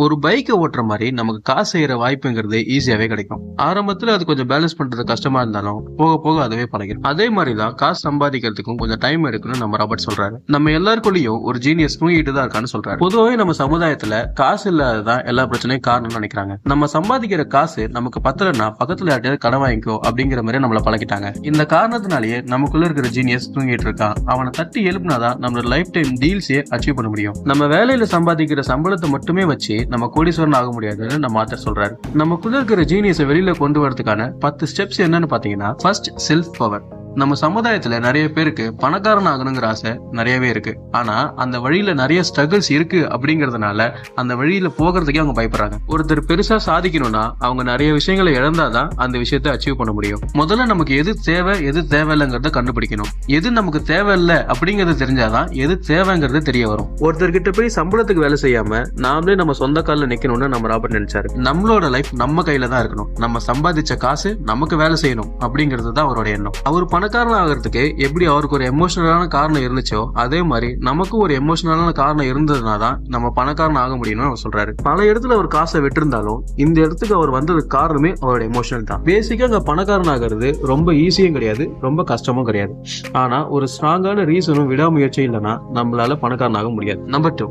ஒரு பைக்கை ஓட்டுற மாதிரி நமக்கு காசு செய்யற வாய்ப்புங்கிறது ஈஸியாவே கிடைக்கும். ஆரம்பத்துல அது கொஞ்சம் பேலன்ஸ் பண்றது கஷ்டமா இருந்தாலும் போக போக அதுவே பழகிடும். அதே மாதிரிதான் காசு சம்பாதிக்கிறதுக்கும் கொஞ்சம் டைம் எடுக்கணும்னு நம்ம ராபர்ட் சொல்றாரு. நம்ம எல்லாருக்குள்ளயும் ஒரு ஜீனியஸ் தூங்கிட்டு தான் இருக்கான்னு சொல்றாரு. பொதுவாகவே நம்ம சமுதாயத்துல காசு இல்லாததான் எல்லா பிரச்சனையும் காரணம்னு நினைக்கிறாங்க. நம்ம சம்பாதிக்கிற காசு நமக்கு பத்தலன்னா பக்கத்துல யார்ட்டையாவது கடன் வாங்கிக்கோ அப்படிங்கிற மாதிரி நம்மள பழகிட்டாங்க. இந்த காரணத்தினாலேயே நமக்குள்ள இருக்கிற ஜீனியஸ் தூங்கிட்டு இருக்கான். அவனை தட்டி எழுப்பினாதான் நம்மளோட லைஃப் டைம் டீல்ஸே அச்சீவ் பண்ண முடியும். நம்ம வேலையில சம்பாதிக்கிற சம்பளத்தை மட்டுமே வச்சு நம்ம கோடீஸ்வரன் ஆக முடியாதுன்னு நம்ம ஆத்தர் சொல்றாரு. நமக்குள்ள இருக்கிற ஜீனியஸை வெளியில கொண்டு வரதுக்கான 10 ஸ்டெப்ஸ் என்னன்னு பாத்தீங்கன்னா, ஃபர்ஸ்ட் செல்ஃப் பவர். நம்ம சமுதாயத்துல நிறைய பேருக்கு பணக்காரன் ஆகணுங்கிற ஆசை நிறையவே இருக்கு. ஆனா அந்த வழியில நிறைய ஸ்ட்ரகிள்ஸ் இருக்கு அப்படிங்கறதுனால அந்த வழியில போகிறதுக்கே அவங்க பயப்படுறாங்க. ஒருத்தர் பெருசா சாதிக்கணும்னா அவங்க நிறைய விஷயங்களை இழந்தாதான் அந்த விஷயத்தை அச்சீவ் பண்ண முடியும். முதல்ல நமக்கு எது தேவை எது தேவையில்லைங்கிறத கண்டுபிடிக்கணும். எது நமக்கு தேவையில்லை அப்படிங்கறது தெரிஞ்சாதான் எது தேவைங்கிறது தெரிய வரும். ஒருத்தர்கிட்ட போய் சம்பளத்துக்கு வேலை செய்யாம நாமளே நம்ம சொந்த காலில் நிக்கணும்னு நம்ம ராபர்ட் நினைச்சாரு. நம்மளோட லைஃப் நம்ம கையில தான் இருக்கணும். நம்ம சம்பாதிச்ச காசு நமக்கு வேலை செய்யணும் அப்படிங்கிறது தான் அவரோட எண்ணம். அவர் பணக்காரன் ஆகிறதுக்கு எப்படி அவருக்கு ஒரு எமோஷனலான காரணம் இருந்துச்சோ அதே மாதிரி நமக்கும் ஒரு எமோஷனலான காரணம் இருந்ததுனாதான் நம்ம பணக்காரன் ஆக முடியும்னு அவர் சொல்றாரு. பல இடத்துல அவர் காசை விட்டிருந்தாலும் இந்த இடத்துக்கு அவர் வந்ததுக்கு காரணமே அவரோட எமோஷனல் தான். பேசிக்கா அங்க பணக்காரன் ஆகிறது ரொம்ப ஈஸியும் கிடையாது, ரொம்ப கஷ்டமும் கிடையாது. ஆனா ஒரு ஸ்ட்ராங்கான ரீசனும் விடாமுயற்சியும் இல்லைன்னா நம்மளால பணக்காரன் ஆக முடியாது. Number 2,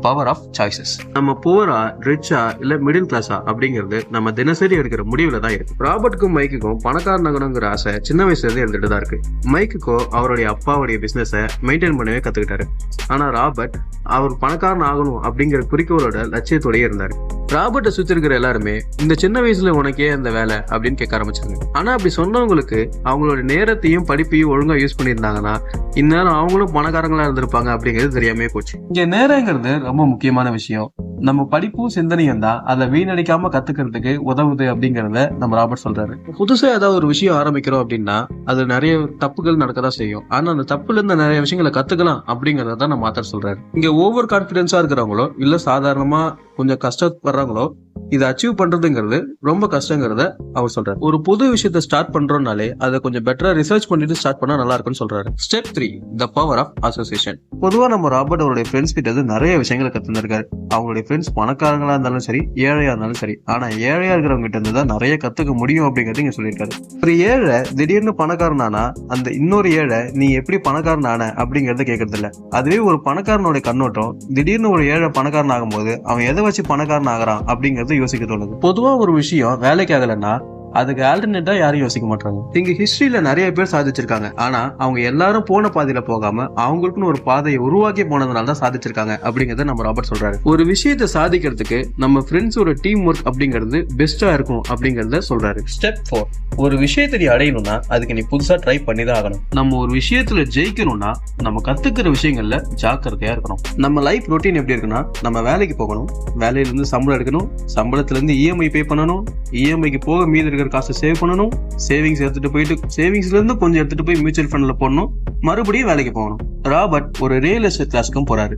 power of choices. நம்ம புவரா ரிச்சா இல்ல மிடில் கிளாஸா அப்படிங்கிறது நம்ம தினசரி எடுக்கிற முடிவுல தான் இருக்கு. ராபர்ட்டுக்கும் மைக்குக்கும் பணக்காரன் ஆகணுங்கிற ஆசை சின்ன வயசுல இருந்து இருந்துட்டு தான் இருக்கு. மைக்குக்கோ அவருடைய அப்பாவுடைய பிசினஸ மெயின்டைன் பண்ணவே கத்துக்கிட்டாரு. ஆனா ராபர்ட் அவர் பணக்காரன் ஆகணும் அப்படிங்கிற குறிக்கோளோட லட்சியத்தோடய இருந்தாரு. ராபர்ட்டை சுத்தி இருக்கிற எல்லாருமே இந்த சின்ன வயசுல உனக்கே அந்த வேலை அப்படின்னு கேட்க ஆரம்பிச்சாங்க. ஆனா அப்படி சொன்னவங்களுக்கு அவங்களோட நேரத்தையும் படிப்பையும் ஒழுங்கா யூஸ் பண்ணியிருந்தாங்கன்னா இந்நேரம் அவங்களும் பணக்காரங்களா இருந்திருப்பாங்க அப்படிங்கிறது தெரியாமே போச்சு. இங்க நேரங்கிறது ரொம்ப முக்கியமான விஷயம். நம்ம படிப்பும் சிந்தனையும் தான் அதை வீணடிக்காம கத்துக்கிறதுக்கு உதவுது அப்படிங்கறத நம்ம ராபர்ட் சொல்றாரு. புதுசா ஏதாவது ஒரு விஷயம் ஆரம்பிக்கிறோம் அப்படின்னா அது நிறைய தப்புகள் நடக்கதான் செய்யும். ஆனா அந்த தப்புல இருந்து நிறைய விஷயங்களை கத்துக்கலாம் அப்படிங்கறத நம்ம ஆத்தர் சொல்றாரு. இங்க ஓவர் கான்பிடன்ஸா இருக்கிறவங்களோ இல்ல சாதாரணமா கொஞ்சம் கஷ்டப்படுறாங்களோ இதை அச்சீவ் பண்றதுங்கிறது ரொம்ப கஷ்டங்கிறத அவர் சொல்றாரு. ஒரு புது விஷயத்த ஸ்டார்ட் பண்றோம்னாலே அதை கொஞ்சம் பெட்டரா ரிசர்ச் பண்ணிட்டு ஸ்டார்ட் பண்ணா நல்லா இருக்கும்னு சொல்றாரு. Step 3, the power of association. பொதுவா நம்ம ராபர்ட் அவருடைய ஃப்ரெண்ட்ஸ் கிட்ட இருந்து நிறைய விஷயங்களை கத்துருக்காரு. அவங்களுடைய ஃப்ரெண்ட்ஸ் பணக்காரங்களா இருந்தாலும் சரி ஏழையா இருந்தாலும் சரி. ஆனா ஏழையா இருக்கிறவங்க கிட்ட இருந்து தான் நிறைய கத்துக்க முடியும் அப்படிங்கறது இங்க சொல்லியிருக்காரு. ஒரு ஏழை திடீர்னு பணக்காரனானா அந்த இன்னொரு ஏழை நீ எப்படி பணக்காரன் ஆன அப்படிங்கறத கேட்கறது இல்ல. அதுவே ஒரு பணக்காரனோட கண்ணோட்டம் திடீர்னு ஒரு ஏழை பணக்காரன் ஆகும்போது அவன் எதை வச்சு பணக்காரன் ஆகிறான் அப்படிங்கறது யோசிக்க தோணுது. பொதுவா ஒரு விஷயம் வேலைக்கு ஆகலன்னா அதுக்கு ஆல்டர்னேட்டா யாரும் யோசிக்க மாட்டாங்க. இங்க ஹிஸ்டரியில நிறைய பேர் சாதிச்சிருக்காங்க. ஆனா அவங்க எல்லாரும் போன பாதையில போகாம அவங்களுக்குன்னு ஒரு பாதையை உருவாக்கி போனதுனால தான் சாதிச்சிருக்காங்க அப்படிங்கறத நம்ம ராபர்ட் சொல்றாரு. ஒரு விஷயத்தை சாதிக்கிறதுக்கு நம்ம ஃப்ரெண்ட்ஸோட டீம் ஒர்க் அப்படிங்கிறது பெஸ்டா இருக்கும் அப்படிங்கறத சொல்றாரு. ஸ்டெப் 4, ஒரு விஷயத்தை நீ அடையணும்னா அதுக்கு நீ புதுசா ட்ரை பண்ணி தான் ஆகணும். நம்ம ஒரு விஷயத்துல ஜெயிக்கணும்னா நம்ம கத்துக்கிற விஷயங்கள்ல ஜாக்கிரதையா இருக்கணும். நம்ம லைஃப் ரொட்டீன் எப்படி இருக்குன்னா நம்ம வேலைக்கு போகணும், வேலையில இருந்து சம்பளம் எடுக்கணும், சம்பளத்துல இருந்து இஎம்ஐ பே பண்ணணும், இஎம்ஐக்கு போக மீதி இருக்கிற காசு சேவ் பண்ணணும், சேவிங்ஸ் எடுத்துட்டு போயிட்டு சேவிங்ஸ்ல இருந்து கொஞ்சம் எடுத்துட்டு போய் மியூச்சுவல் ஃபண்ட்ல போடணும், மறுபடியும் வேலைக்கு போகணும். ராபர்ட் ஒரு ரியல் எஸ்டேட் கிளாஸ்க்கும் போறாரு.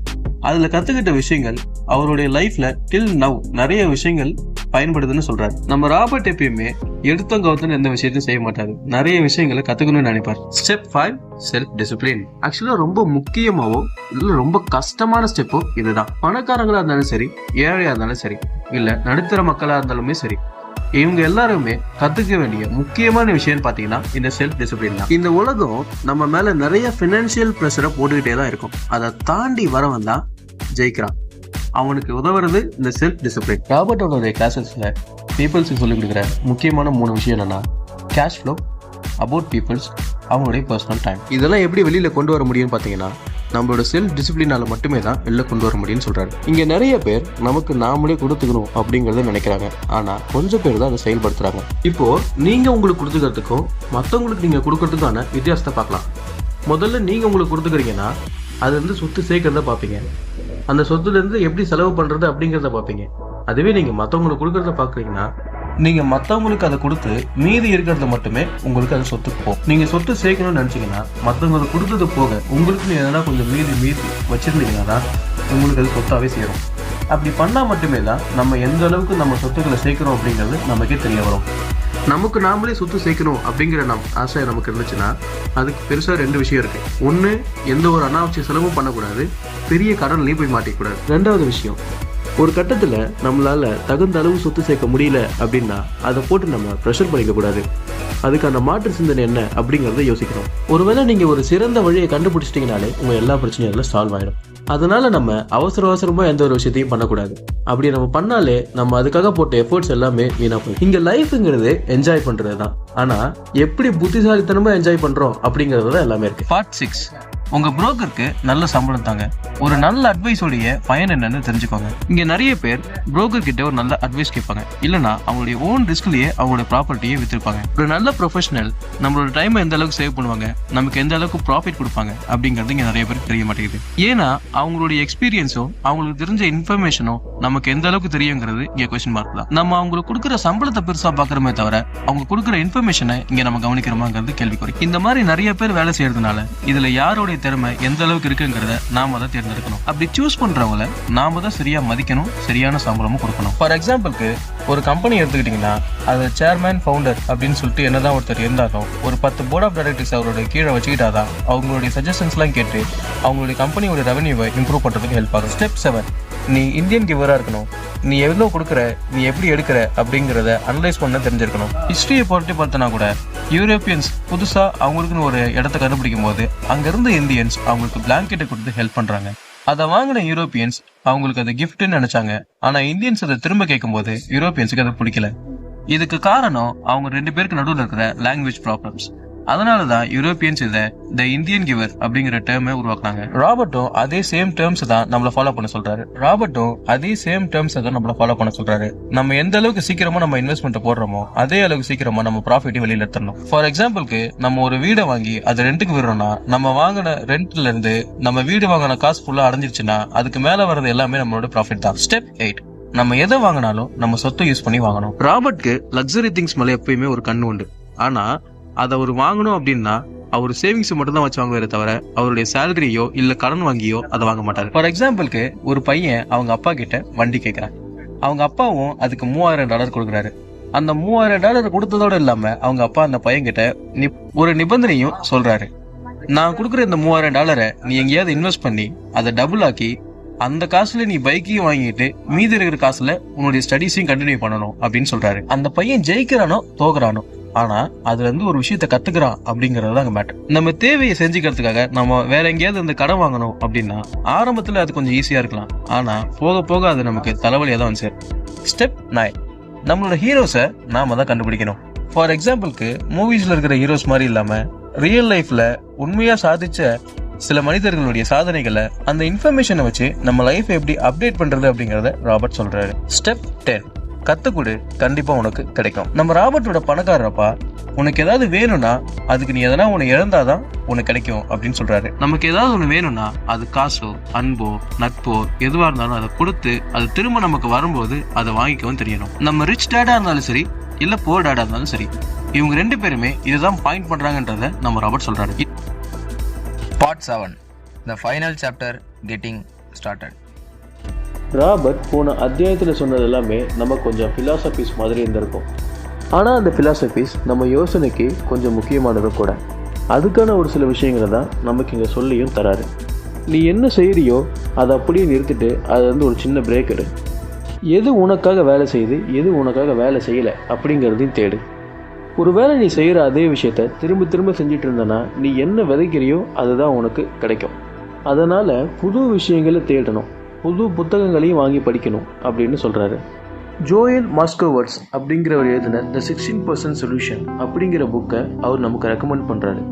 அதுல கத்துக்கிட்ட விஷயங்கள் அவருடைய லைஃப்ல டில் நவ் நிறைய விஷயங்கள் பயன்படுதுன்னு சொல்றாரு. நம்ம ராபர்ட் எப்பயுமே எடுத்தோம் கவுத்தன்னு எந்த விஷயத்தையும் செய்ய மாட்டாரு. நிறைய விஷயங்களை கத்துக்கணும்னு நினைப்பாரு. Step 5, self discipline. ஆக்சுவலா ரொம்ப முக்கியமாவோ இல்ல ரொம்ப கஷ்டமான ஸ்டெப்போ இதுதான். பணக்காரங்களா இருந்தாலும் சரி ஏழையா இருந்தாலும் சரி இல்ல நடுத்தர மக்களா இருந்தாலுமே சரி இவங்க எல்லாருமே கத்துக்க வேண்டிய முக்கியமான விஷயம் பாத்தீங்கன்னா இந்த செல்ஃப் டிசிப்ளின் தான். இந்த உலகம் நம்ம மேல நிறைய பினான்சியல் பிரஷரை போட்டுக்கிட்டே தான் இருக்கும். அதை தாண்டி வரவன் தான் ஜெயிக்கிறான். அவனுக்கு உதவுறது இந்த செல்ஃப் டிசிப்ளின். ராபர்ட்டோட கிளாஸஸ்ல பீப்புள்ஸுக்கு சொல்லிக் கொடுக்குற முக்கியமான 3 விஷயம் என்னன்னா கேஷ் ஃப்ளோ, அபவுட் பீப்புள்ஸ், அவங்களுடைய பர்சனல் டைம். இதெல்லாம் எப்படி வெளியில கொண்டு வர முடியும்னு பாத்தீங்கன்னா நம்மளோட செல்ஃப் டிசிப்ளினால மட்டுமே தான் வெளில கொண்டு வர முடியும்னு சொல்றாரு. இங்க நிறைய பேர் நமக்கு நாமளே கொடுத்துக்கணும் அப்படிங்கறத நினைக்கிறாங்க. ஆனா கொஞ்சம் பேர் தான் அதை செயல்படுத்துறாங்க. இப்போ நீங்க உங்களுக்கு கொடுத்துக்கிறதுக்கும் மற்றவங்களுக்கு நீங்க கொடுக்கறதுக்கான வித்தியாசத்தை பார்க்கலாம். முதல்ல நீங்க உங்களுக்கு கொடுத்துக்கிறீங்கன்னா அது வந்து சொத்து சேர்க்கறத பார்ப்பீங்க. அந்த சொத்துல இருந்து எப்படி செலவு பண்றது அப்படிங்கறத பார்ப்பீங்க. அதுவே நீங்க மற்றவங்களுக்கு கொடுக்கறத பாக்குறீங்கன்னா நீங்க மத்தவங்களுக்கு அதை கொடுத்து மீதி இருக்கிறது மட்டுமே உங்களுக்கு அது சொத்துக்கு போகும். நீங்க சொத்து சேர்க்கணும்னு நினைச்சீங்கன்னா மத்தவங்களுக்கு கொடுத்தது போக உங்களுக்கு எதனா கொஞ்சம் மீதி வச்சிருந்தீங்கன்னா தான் உங்களுக்கு அது சொத்தாவே சேரும். அப்படி பண்ணா மட்டுமே தான் நம்ம எந்த அளவுக்கு நம்ம சொத்துக்களை சேர்க்கிறோம் அப்படிங்கிறது நமக்கே தெரிய வரும். நமக்கு நாமளே சொத்து சேர்க்கணும் அப்படிங்கிற ஆசை நமக்கு இருந்துச்சுன்னா அதுக்கு பெருசா 2 விஷயம் இருக்கு. ஒண்ணு, எந்த ஒரு அனாவசிய செலவும் பண்ணக்கூடாது, பெரிய கடன்லயும் போய் மாட்டிக்கூடாது. 2வது விஷயம், ஒரு கட்டத்தில் நம்மளால் தகுந்த அளவு சொத்து சேர்க்க முடியல அப்படின்னா அதை போட்டு நம்ம ப்ரெஷர் பண்ணிக்க கூடாது. அதுக்கான மாற்று சிந்தனை என்ன அப்படிங்கிறத யோசிக்கணும். ஒருவேளை நீங்கள் ஒரு சிறந்த வழியை கண்டுபிடிச்சிட்டிங்கனாலே உங்கள் எல்லா பிரச்சனையும் அதில் சால்வ் ஆகிடும். அதனால நம்ம அவசரமாக எந்த ஒரு விஷயத்தையும் பண்ணக்கூடாது. அப்படி நம்ம பண்ணாலே நம்ம அதுக்காக போட்ட எஃபர்ட்ஸ் எல்லாமே வீணாக போய். இங்கே லைஃப்ங்கிறது என்ஜாய் பண்ணுறது தான். ஆனால் எப்படி புத்திசாலித்தனமாக என்ஜாய் பண்ணுறோம் அப்படிங்கிறது தான் எல்லாமே இருக்குது. பார்ட் 6. உங்க புரோக்கருக்கு நல்ல சம்பளம் தாங்க. ஒரு நல்ல அட்வைஸோடைய பயன் என்னன்னு தெரிஞ்சுக்கோங்க. இங்க நிறைய பேர் புரோக்கர் கிட்ட ஒரு நல்ல அட்வைஸ் கேட்பாங்க, இல்லனா அவங்களுடைய ஓன் ரிஸ்க்லயே அவங்களோட ப்ராப்பர்ட்டியை வித்திருப்பாங்க. ஒரு நல்ல ப்ரொஃபஷனல் நம்மளோட டைமை எந்த அளவுக்கு சேவ் பண்ணுவாங்க, நமக்கு எந்த அளவுக்கு ப்ராஃபிட் கொடுப்பாங்க அப்படிங்கிறது இங்க நிறைய பேருக்கு தெரிய மாட்டேங்குது. ஏன்னா அவங்களுடைய எக்ஸ்பீரியன்ஸும் அவங்களுக்கு தெரிஞ்ச இன்ஃபர்மேஷனும் நமக்கு எந்த அளவுக்கு தெரியுங்கிறது இங்க கொஸ்டின் மார்க் தான். நம்ம அவங்களுக்கு கொடுக்குற சம்பளத்தை பெருசா பாக்குறமே தவிர அவங்க கொடுக்குற இன்ஃபர்மேஷனை இங்க நம்ம கவனிக்கிறோமாங்கிறது கேள்விக்குறி. இந்த மாதிரி நிறைய பேர் வேலை செய்யறதுனால இதுல யாரோட திறமை எந்த அளவுக்கு இருக்குங்கிறத நாம தான் தேர்ந்தெடுக்கணும். அப்படி சூஸ் பண்றவங்கள நாம தான் சரியா மதிக்கணும், சரியான சம்பளமும் கொடுக்கணும். ஃபார் எக்ஸாம்பிளுக்கு ஒரு கம்பெனி எடுத்துக்கிட்டீங்கன்னா அது சேர்மேன், ஃபவுண்டர் அப்படின்னு சொல்லிட்டு என்னதான் ஒருத்தர் இருந்தாலும் ஒரு 10 போர்ட் ஆஃப் டைரக்டர்ஸ் அவரோட கீழே வச்சுக்கிட்டாதான் அவங்களுடைய சஜஷன்ஸ் எல்லாம் கேட்டு அவங்களுடைய கம்பெனியோட ரெவன்யூவை இம்ப்ரூவ் பண்றதுக்கு ஹெல்ப் ஆகும். ஸ்டெப் 7. நீ இந்தியன் கிவரா இருக்கணும். நீ எவ்வளவு கொடுக்குற, நீ எப்படி எடுக்கிற அப்படிங்கிறத அனலைஸ் பண்ண தெரிஞ்சிருக்கணும். ஹிஸ்டரியை பொறுத்து பார்த்தனா கூட யூரோப்பியன்ஸ் புதுசா அவங்களுக்குன்னு ஒரு இடத்த கண்டுபிடிக்கும் போது அங்க இருந்த இந்தியன்ஸ் அவங்களுக்கு பிளாங்கெட்டை கொடுத்து ஹெல்ப் பண்றாங்க. அதை வாங்கின யூரோப்பியன்ஸ் அவங்களுக்கு அதை கிஃப்ட்னு நினைச்சாங்க. ஆனா இந்தியன்ஸ் அதை திரும்ப கேட்கும் போது யூரோப்பியன்ஸுக்கு அதை பிடிக்கல. இதுக்கு காரணம் அவங்க 2 பேருக்கு நடுவில் இருக்கிற லாங்குவேஜ் ப்ராப்ளம்ஸ். அதனாலதான் யூரோப்பியன்ஸ் இதை த இந்தியன் கிவர் அப்படிங்கிற டேர்மை உருவாக்குனாங்க. ராபர்ட்டும் அதே சேம் டேர்ம்ஸ் தான் நம்மள ஃபாலோ பண்ண சொல்றாரு. நம்ம எந்த அளவுக்கு சீக்கிரமா நம்ம இன்வெஸ்ட்மெண்ட் போடுறோமோ அதே அளவுக்கு சீக்கிரமா நம்ம ப்ராஃபிட் வெளியில எடுத்துடணும். ஃபார் எக்ஸாம்பிளுக்கு நம்ம ஒரு வீடை வாங்கி அதை ரெண்டுக்கு விடுறோம்னா நம்ம வாங்கின ரெண்ட்ல இருந்து நம்ம வீடு வாங்கின காசு ஃபுல்லா அடைஞ்சிருச்சுன்னா அதுக்கு மேல வர்றது எல்லாமே நம்மளோட ப்ராஃபிட் தான். ஸ்டெப் 8. நம்ம எதை வாங்கினாலும் நம்ம சொத்தை யூஸ் பண்ணி வாங்கணும். ராபர்ட்க்கு லக்ஸரி திங்ஸ் மேல எப்பயுமே ஒரு கண்ணு உண்டு. ஆனா அதை அவர் வாங்கணும் அப்படின்னா அவர் சேவிங்ஸ் மட்டும் தான் வச்சு வாங்குவாரே தவிர அவருடைய சேலரியோ இல்ல கடன் வாங்கியோ அதை வாங்க மாட்டாரு. ஃபார் எக்ஸாம்பிளுக்கு ஒரு பையன் அவங்க அப்பா கிட்ட வண்டி கேட்கிறான். அவங்க அப்பாவும் அதுக்கு $3000 கொடுக்குறாரு. அந்த $3000 கொடுத்ததோட இல்லாம அவங்க அப்பா அந்த பையன் கிட்ட ஒரு நிபந்தனையும் சொல்றாரு. நான் கொடுக்குற இந்த $3000 நீ எங்கேயாவது இன்வெஸ்ட் பண்ணி அதை டபுள் ஆக்கி அந்த காசுல நீ பைக்கையும் வாங்கிட்டு மீதி இருக்கிற காசுல உன்னுடைய ஸ்டடீஸையும் கண்டினியூ பண்ணணும் அப்படின்னு சொல்றாரு. அந்த பையன் ஜெயிக்கிறானோ தோக்குறானோ, ஆனா அதுல இருந்து ஒரு விஷயத்த கத்துக்கிறான் அப்படிங்கறது தான் மேட்டர். நம்ம தேவையை செஞ்சுக்கிறதுக்காக நம்ம வேற எங்கேயாவது இந்த கடன் வாங்கணும் அப்படின்னா ஆரம்பத்துல அது கொஞ்சம் ஈஸியா இருக்கலாம். ஆனா போக போக அது நமக்கு தலைவலியா தான் வந்து. ஸ்டெப் 9. நம்மளோட ஹீரோஸை நாம தான் கண்டுபிடிக்கணும். ஃபார் எக்ஸாம்பிளுக்கு மூவிஸ்ல இருக்கிற ஹீரோஸ் மாதிரி இல்லாம ரியல் லைஃப்ல உண்மையா சாதிச்ச சில மனிதர்களுடைய சாதனைகளை அந்த இன்ஃபர்மேஷனை வச்சு நம்ம லைஃப் எப்படி அப்டேட் பண்றது அப்படிங்கறத ராபர்ட் சொல்றாரு. ஸ்டெப் 10. கத்துக்குடு, கண்டிப்பா உனக்கு கிடைக்கும். நம்ம ராபர்ட்டோட பணக்காரப்பா உனக்கு ஏதாவது வேணும்னா அதுக்கு நீ எதனா உன்னை இழந்தாதான் உனக்கு கிடைக்கும் அப்படின்னு சொல்றாரு. நமக்கு ஏதாவது ஒண்ணு வேணும்னா அது காசோ அன்போ நட்போ எதுவா இருந்தாலும் அதை கொடுத்து அது திரும்ப நமக்கு வரும்போது அதை வாங்கிக்கவும் தெரியணும். நம்ம ரிச் டேடா இருந்தாலும் சரி இல்ல போர் டேடா இருந்தாலும் சரி, இவங்க 2 பேருமே இதுதான் பாயிண்ட் பண்றாங்கன்றத நம்ம ராபர்ட் சொல்றாரு. Part 7. The final chapter, getting started. Robert போன அத்தியாயத்தில் சொன்னது எல்லாமே நம்ம கொஞ்சம் ஃபிலாசபிஸ் மாதிரி இருந்திருக்கும். ஆனால் அந்த ஃபிலாசபிஸ் நம்ம யோசனைக்கு கொஞ்சம் முக்கியமானதும் கூட. அதுக்கான ஒரு சில விஷயங்களை தான் நமக்கு இங்கே சொல்லியும் தராரு. நீ என்ன செய்கிறியோ அதை அப்படியே நிறுத்திட்டு அது வந்து ஒரு சின்ன பிரேக் எடு. எது உனக்காக வேலை செய்யுது, எது உனக்காக வேலை செய்யலை அப்படிங்கிறதையும் தேடு. ஒரு வேளை நீ செய்கிற அதே விஷயத்த திரும்ப திரும்ப செஞ்சுட்டு இருந்தனா நீ என்ன விதைக்கிறியோ அதுதான் உனக்கு கிடைக்கும். அதனால் புது விஷயங்களை தேடணும், புது புத்தகங்களையும் வாங்கி படிக்கணும் அப்படின்னு சொல்கிறாரு. ஜோயல் மாஸ்கோவர்ட்ஸ் அப்படிங்கிறவர் எழுதின த 16% சொல்யூஷன் அப்படிங்கிற புக்கை அவர் நமக்கு ரெக்கமெண்ட் பண்ணுறாரு.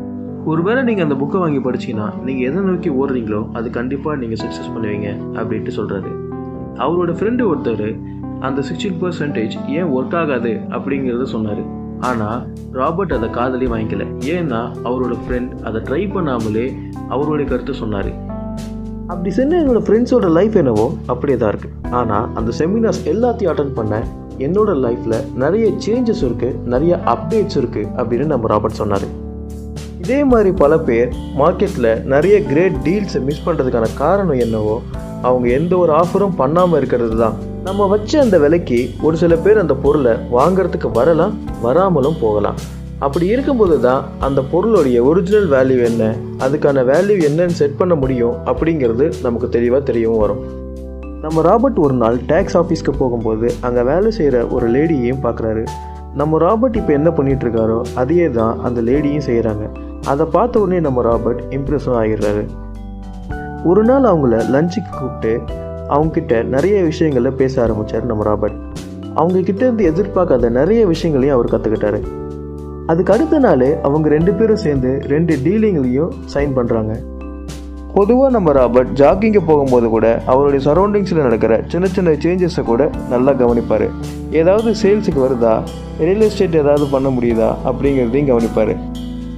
ஒருவேளை நீங்கள் அந்த புக்கை வாங்கி படிச்சிங்கன்னா நீங்கள் எதை நோக்கி ஓடுறீங்களோ அது கண்டிப்பாக நீங்கள் சக்ஸஸ் பண்ணுவீங்க அப்படின்ட்டு சொல்கிறாரு. அவரோட ஃப்ரெண்டு ஒருத்தர் அந்த 16% ஏன் ஒர்க் ஆகாது அப்படிங்கிறத சொன்னார். ஆனால் ராபர்ட் அதை காதலே வாங்கிக்கல. ஏன்னா அவரோட ஃப்ரெண்ட் அதை ட்ரை பண்ணாமலே அவருடைய கருத்தை சொன்னார். அப்படி சொன்ன என்னோட ஃப்ரெண்ட்ஸோட லைஃப் என்னவோ அப்படியே தான் இருக்குது. ஆனால் அந்த செமினார்ஸ் எல்லாத்தையும் அட்டென்ட் பண்ண என்னோட லைஃப்பில் நிறைய சேஞ்சஸ் இருக்குது, நிறைய அப்டேட்ஸ் இருக்குது அப்படின்னு நம்ம ராபர்ட் சொன்னார். இதே மாதிரி பல பேர் மார்க்கெட்டில் நிறைய கிரேட் டீல்ஸை மிஸ் பண்ணுறதுக்கான காரணம் என்னவோ அவங்க எந்த ஒரு ஆஃபரும் பண்ணாமல் இருக்கிறது தான். நம்ம வச்ச அந்த விலைக்கு ஒரு சில பேர் அந்த பொருளை வாங்கிறதுக்கு வரலாம், வராமலும் போகலாம். அப்படி இருக்கும்போது தான் அந்த பொருளுடைய ஒரிஜினல் வேல்யூ என்ன, அதுக்கான வேல்யூ என்னன்னு செட் பண்ண முடியும் அப்படிங்கிறது நமக்கு தெளிவாக தெரியவும் வரும். நம்ம ராபர்ட் ஒரு நாள் டேக்ஸ் ஆஃபீஸ்க்கு போகும்போது அங்கே வேலை செய்கிற ஒரு லேடியையும் பார்க்குறாரு. நம்ம ராபர்ட் இப்போ என்ன பண்ணிட்டு இருக்காரோ அதையே தான் அந்த லேடியும் செய்கிறாங்க. அதை பார்த்த உடனே நம்ம ராபர்ட் இம்ப்ரெஸும் ஆகிடுறாரு. ஒரு நாள் அவங்கள லஞ்சுக்கு கூப்பிட்டு அவங்கக்கிட்ட நிறைய விஷயங்களை பேச ஆரம்பித்தார் நம்ம ராபர்ட். அவங்கக்கிட்ட இருந்து எதிர்பார்க்காத நிறைய விஷயங்களையும் அவர் கற்றுக்கிட்டாரு. அதுக்கு அடுத்த நாள் அவங்க 2 பேரும் சேர்ந்து 2 டீலிங்லையும் சைன் பண்ணுறாங்க. பொதுவாக நம்ம ராபர்ட் ஜாக்கிங்க போகும்போது கூட அவருடைய சரௌண்டிங்ஸில் நடக்கிற சின்ன சின்ன சேஞ்சஸை கூட நல்லா கவனிப்பார். ஏதாவது சேல்ஸுக்கு வருதா, ரியல் எஸ்டேட் ஏதாவது பண்ண முடியுதா அப்படிங்கிறதையும் கவனிப்பார்.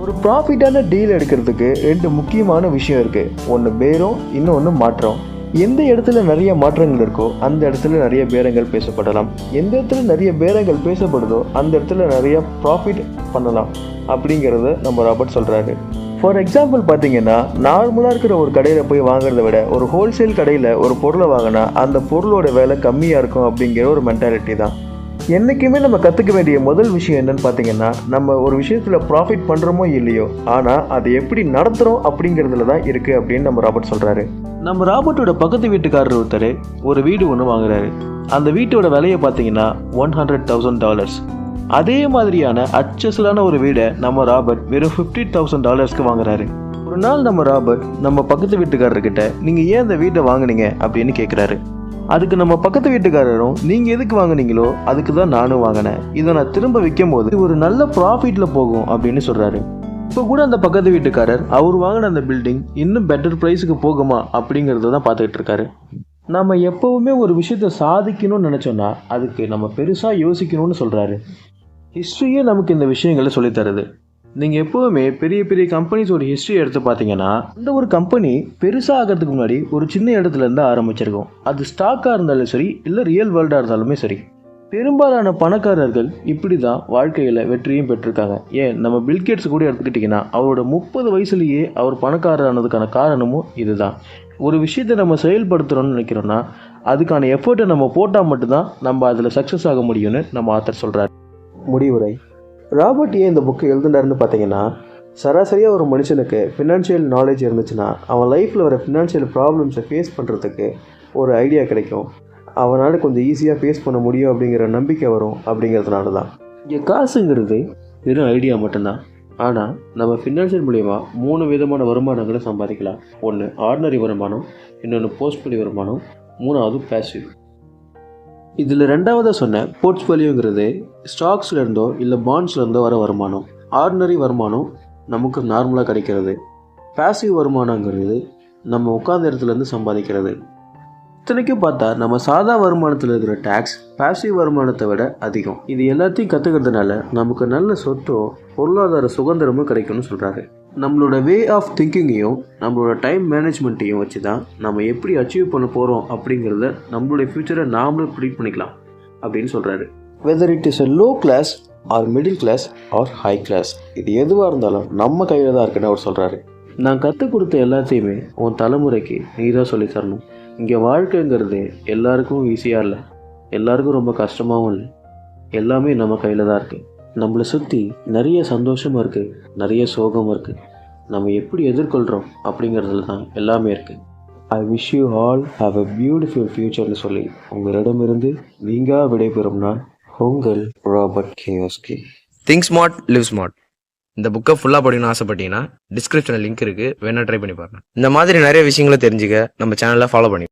ஒரு ப்ராஃபிட்டான டீல் எடுக்கிறதுக்கு 2 முக்கியமான விஷயம் இருக்குது. ஒன்று பேரம், இன்னொன்று மாற்றம். எந்த இடத்துல நிறைய மாற்றங்கள் இருக்கோ அந்த இடத்துல நிறைய பேரங்கள் பேசப்படலாம். எந்த இடத்துல நிறைய பேரங்கள் பேசப்படுதோ அந்த இடத்துல நிறைய ப்ராஃபிட் பண்ணலாம் அப்படிங்கிறத நம்ம ராபர்ட் சொல்கிறாரு. ஃபார் எக்ஸாம்பிள் பார்த்தீங்கன்னா, நார்மலாக இருக்கிற ஒரு கடையில் போய் வாங்குறத விட ஒரு ஹோல்சேல் கடையில் ஒரு பொருளை வாங்கினா அந்த பொருளோட விலை கம்மியாக இருக்கும் அப்படிங்கிற ஒரு மென்டாலிட்டி தான். என்றைக்குமே நம்ம கற்றுக்க வேண்டிய முதல் விஷயம் என்னன்னு பார்த்தீங்கன்னா, நம்ம ஒரு விஷயத்தில் ப்ராஃபிட் பண்ணுறோமோ இல்லையோ, ஆனால் அதை எப்படி நடத்துகிறோம் அப்படிங்கிறதுல தான் இருக்குது அப்படின்னு நம்ம ராபர்ட் சொல்கிறாரு. நம்ம ராபர்ட்டோட பக்கத்து வீட்டுக்காரர் ஒருத்தர் ஒரு வீடு ஒன்று வாங்குறாரு. அந்த வீட்டோட விலையை பார்த்தீங்கன்னா $100,000. அதே மாதிரியான அச்சசலான ஒரு வீடை நம்ம ராபர்ட் வெறும் $50,000 வாங்குறாரு. ஒரு நாள் நம்ம ராபர்ட் நம்ம பக்கத்து வீட்டுக்காரர்கிட்ட நீங்கள் ஏன் அந்த வீட்டை வாங்குனீங்க அப்படின்னு கேட்குறாரு. அதுக்கு நம்ம பக்கத்து வீட்டுக்காரரும் நீங்கள் எதுக்கு வாங்குனீங்களோ அதுக்கு தான் நானும் வாங்கினேன், இதை நான் திரும்ப விற்கும் போது ஒரு நல்ல ப்ராஃபிட்டில் போகும் அப்படின்னு சொல்கிறாரு. இப்போ கூட அந்த பக்கத்து வீட்டுக்காரர் அவர் வாங்கின அந்த பில்டிங் இன்னும் பெட்டர் ப்ரைஸுக்கு போகுமா அப்படிங்கிறத தான் பார்த்துக்கிட்டு இருக்காரு. நம்ம எப்போவுமே ஒரு விஷயத்தை சாதிக்கணும்னு நினச்சோன்னா அதுக்கு நம்ம பெருசாக யோசிக்கணும்னு சொல்கிறாரு. ஹிஸ்ட்ரியே நமக்கு இந்த விஷயங்களை சொல்லித்தருது. நீங்கள் எப்போவுமே பெரிய பெரிய கம்பெனிஸோட ஹிஸ்ட்ரி எடுத்து பார்த்தீங்கன்னா, இந்த ஒரு கம்பெனி பெருசாக ஆகிறதுக்கு முன்னாடி ஒரு சின்ன இடத்துலேருந்து ஆரம்பிச்சிருக்கும். அது ஸ்டாக்காக இருந்தாலும் சரி, இல்லை ரியல் வேர்ல்டாக இருந்தாலுமே சரி. பெரும்பாலான பணக்காரர்கள் இப்படி தான் வாழ்க்கையில் வெற்றியும் பெற்றிருக்காங்க. ஏன் நம்ம பில்கேட்ஸ் கூட எடுத்துக்கிட்டிங்கன்னா, அவரோட 30 வயசுலேயே அவர் பணக்காரரானதுக்கான காரணமும் இதுதான். ஒரு விஷயத்தை நம்ம செயல்படுத்துகிறோம்னு நினைக்கிறோன்னா அதுக்கான எஃபர்ட்டை நம்ம போட்டால் மட்டும்தான் நம்ம அதில் சக்ஸஸ் ஆக முடியும்னு நம்ம ஆத்தர் சொல்கிறார். முடிவுரை. ராபர்ட் ஏன் இந்த புக்கை எழுதுனாருன்னு பார்த்தீங்கன்னா, சராசரியாக ஒரு மனுஷனுக்கு ஃபினான்ஷியல் நாலேஜ் இருந்துச்சுன்னா அவன் லைஃப்பில் வர ஃபினான்ஷியல் ப்ராப்ளம்ஸை ஃபேஸ் பண்ணுறதுக்கு ஒரு ஐடியா கிடைக்கும். அவனால் கொஞ்சம் ஈஸியாக ஃபேஸ் பண்ண முடியும் அப்படிங்கிற நம்பிக்கை வரும். அப்படிங்கிறதுனால தான் இங்கே காசுங்கிறது வெறும் ஐடியா மட்டும்தான். ஆனால் நம்ம ஃபினான்ஷியல் மூலிமா 3 விதமான வருமானங்களை சம்பாதிக்கலாம். ஒன்று ஆர்டினரி வருமானம், இன்னொன்று போஸ்ட்போலி வருமானம், 3வது பேசிவ். இதில் 2வது சொன்ன போர்ட்ஃபோலியோங்கிறது ஸ்டாக்ஸ்லேருந்தோ இல்லை பாண்ட்ஸ்லேருந்தோ வர வருமானம். ஆர்டினரி வருமானம் நமக்கு நார்மலாக கிடைக்கிறது. பேசிவ் வருமானங்கிறது நம்ம உட்கார்ந்த இடத்துலேருந்து சம்பாதிக்கிறது. இத்தனைக்கும் பார்த்தா நம்ம சாதா வருமானத்தில் இருக்கிற டேக்ஸ் பேசிவ் வருமானத்தை விட அதிகம். இது எல்லாத்தையும் கற்றுக்கிறதுனால நமக்கு நல்ல சொத்தோ பொருளாதார சுதந்திரமும் கிடைக்கும்னு சொல்கிறாரு. நம்மளோட வே ஆஃப் திங்கிங்கையும் நம்மளோட டைம் மேனேஜ்மெண்ட்டையும் வச்சு தான் நம்ம எப்படி அச்சீவ் பண்ண போகிறோம் அப்படிங்கிறத நம்மளுடைய ஃப்யூச்சரை நாமளே ப்ரிடிக்ட் பண்ணிக்கலாம் அப்படின்னு சொல்கிறாரு. Whether it is a low class or middle class or high class, இது எதுவாக இருந்தாலும் நம்ம கையில் தான் இருக்குன்னு அவர் சொல்கிறாரு. நான் கற்றுக் கொடுத்த எல்லாத்தையுமே உன் தலைமுறைக்கு நீ தான் சொல்லித்தரணும். இங்கே வாழ்க்கைங்கிறது எல்லாருக்கும் ஈஸியாக இல்லை, எல்லாருக்கும் ரொம்ப கஷ்டமாகவும் இல்லை. எல்லாமே நம்ம கையில் தான் இருக்குது. நம்மளை சுற்றி நிறைய சந்தோஷமும் இருக்குது, நிறைய சோகமும் இருக்குது. நம்ம எப்படி எதிர்கொள்கிறோம் அப்படிங்கிறதுல தான் எல்லாமே இருக்குது. I wish you all have a beautiful ஃபியூச்சர்னு சொல்லி உங்களிடமிருந்து நீங்காக விடைபெறும் நான் உங்கள் Robert Kiyosaki. Think smart, live smart. இந்த புக்கை ஃபுல்லாக படிக்கணும்னு ஆசைப்பட்டீங்கன்னா டிஸ்கிரிப்ஷனில் லிங்க் இருக்குது, வேணா ட்ரை பண்ணி பாருங்க. இந்த மாதிரி நிறைய விஷயங்களை தெரிஞ்சுக்க நம்ம சேனலை ஃபாலோ பண்ணி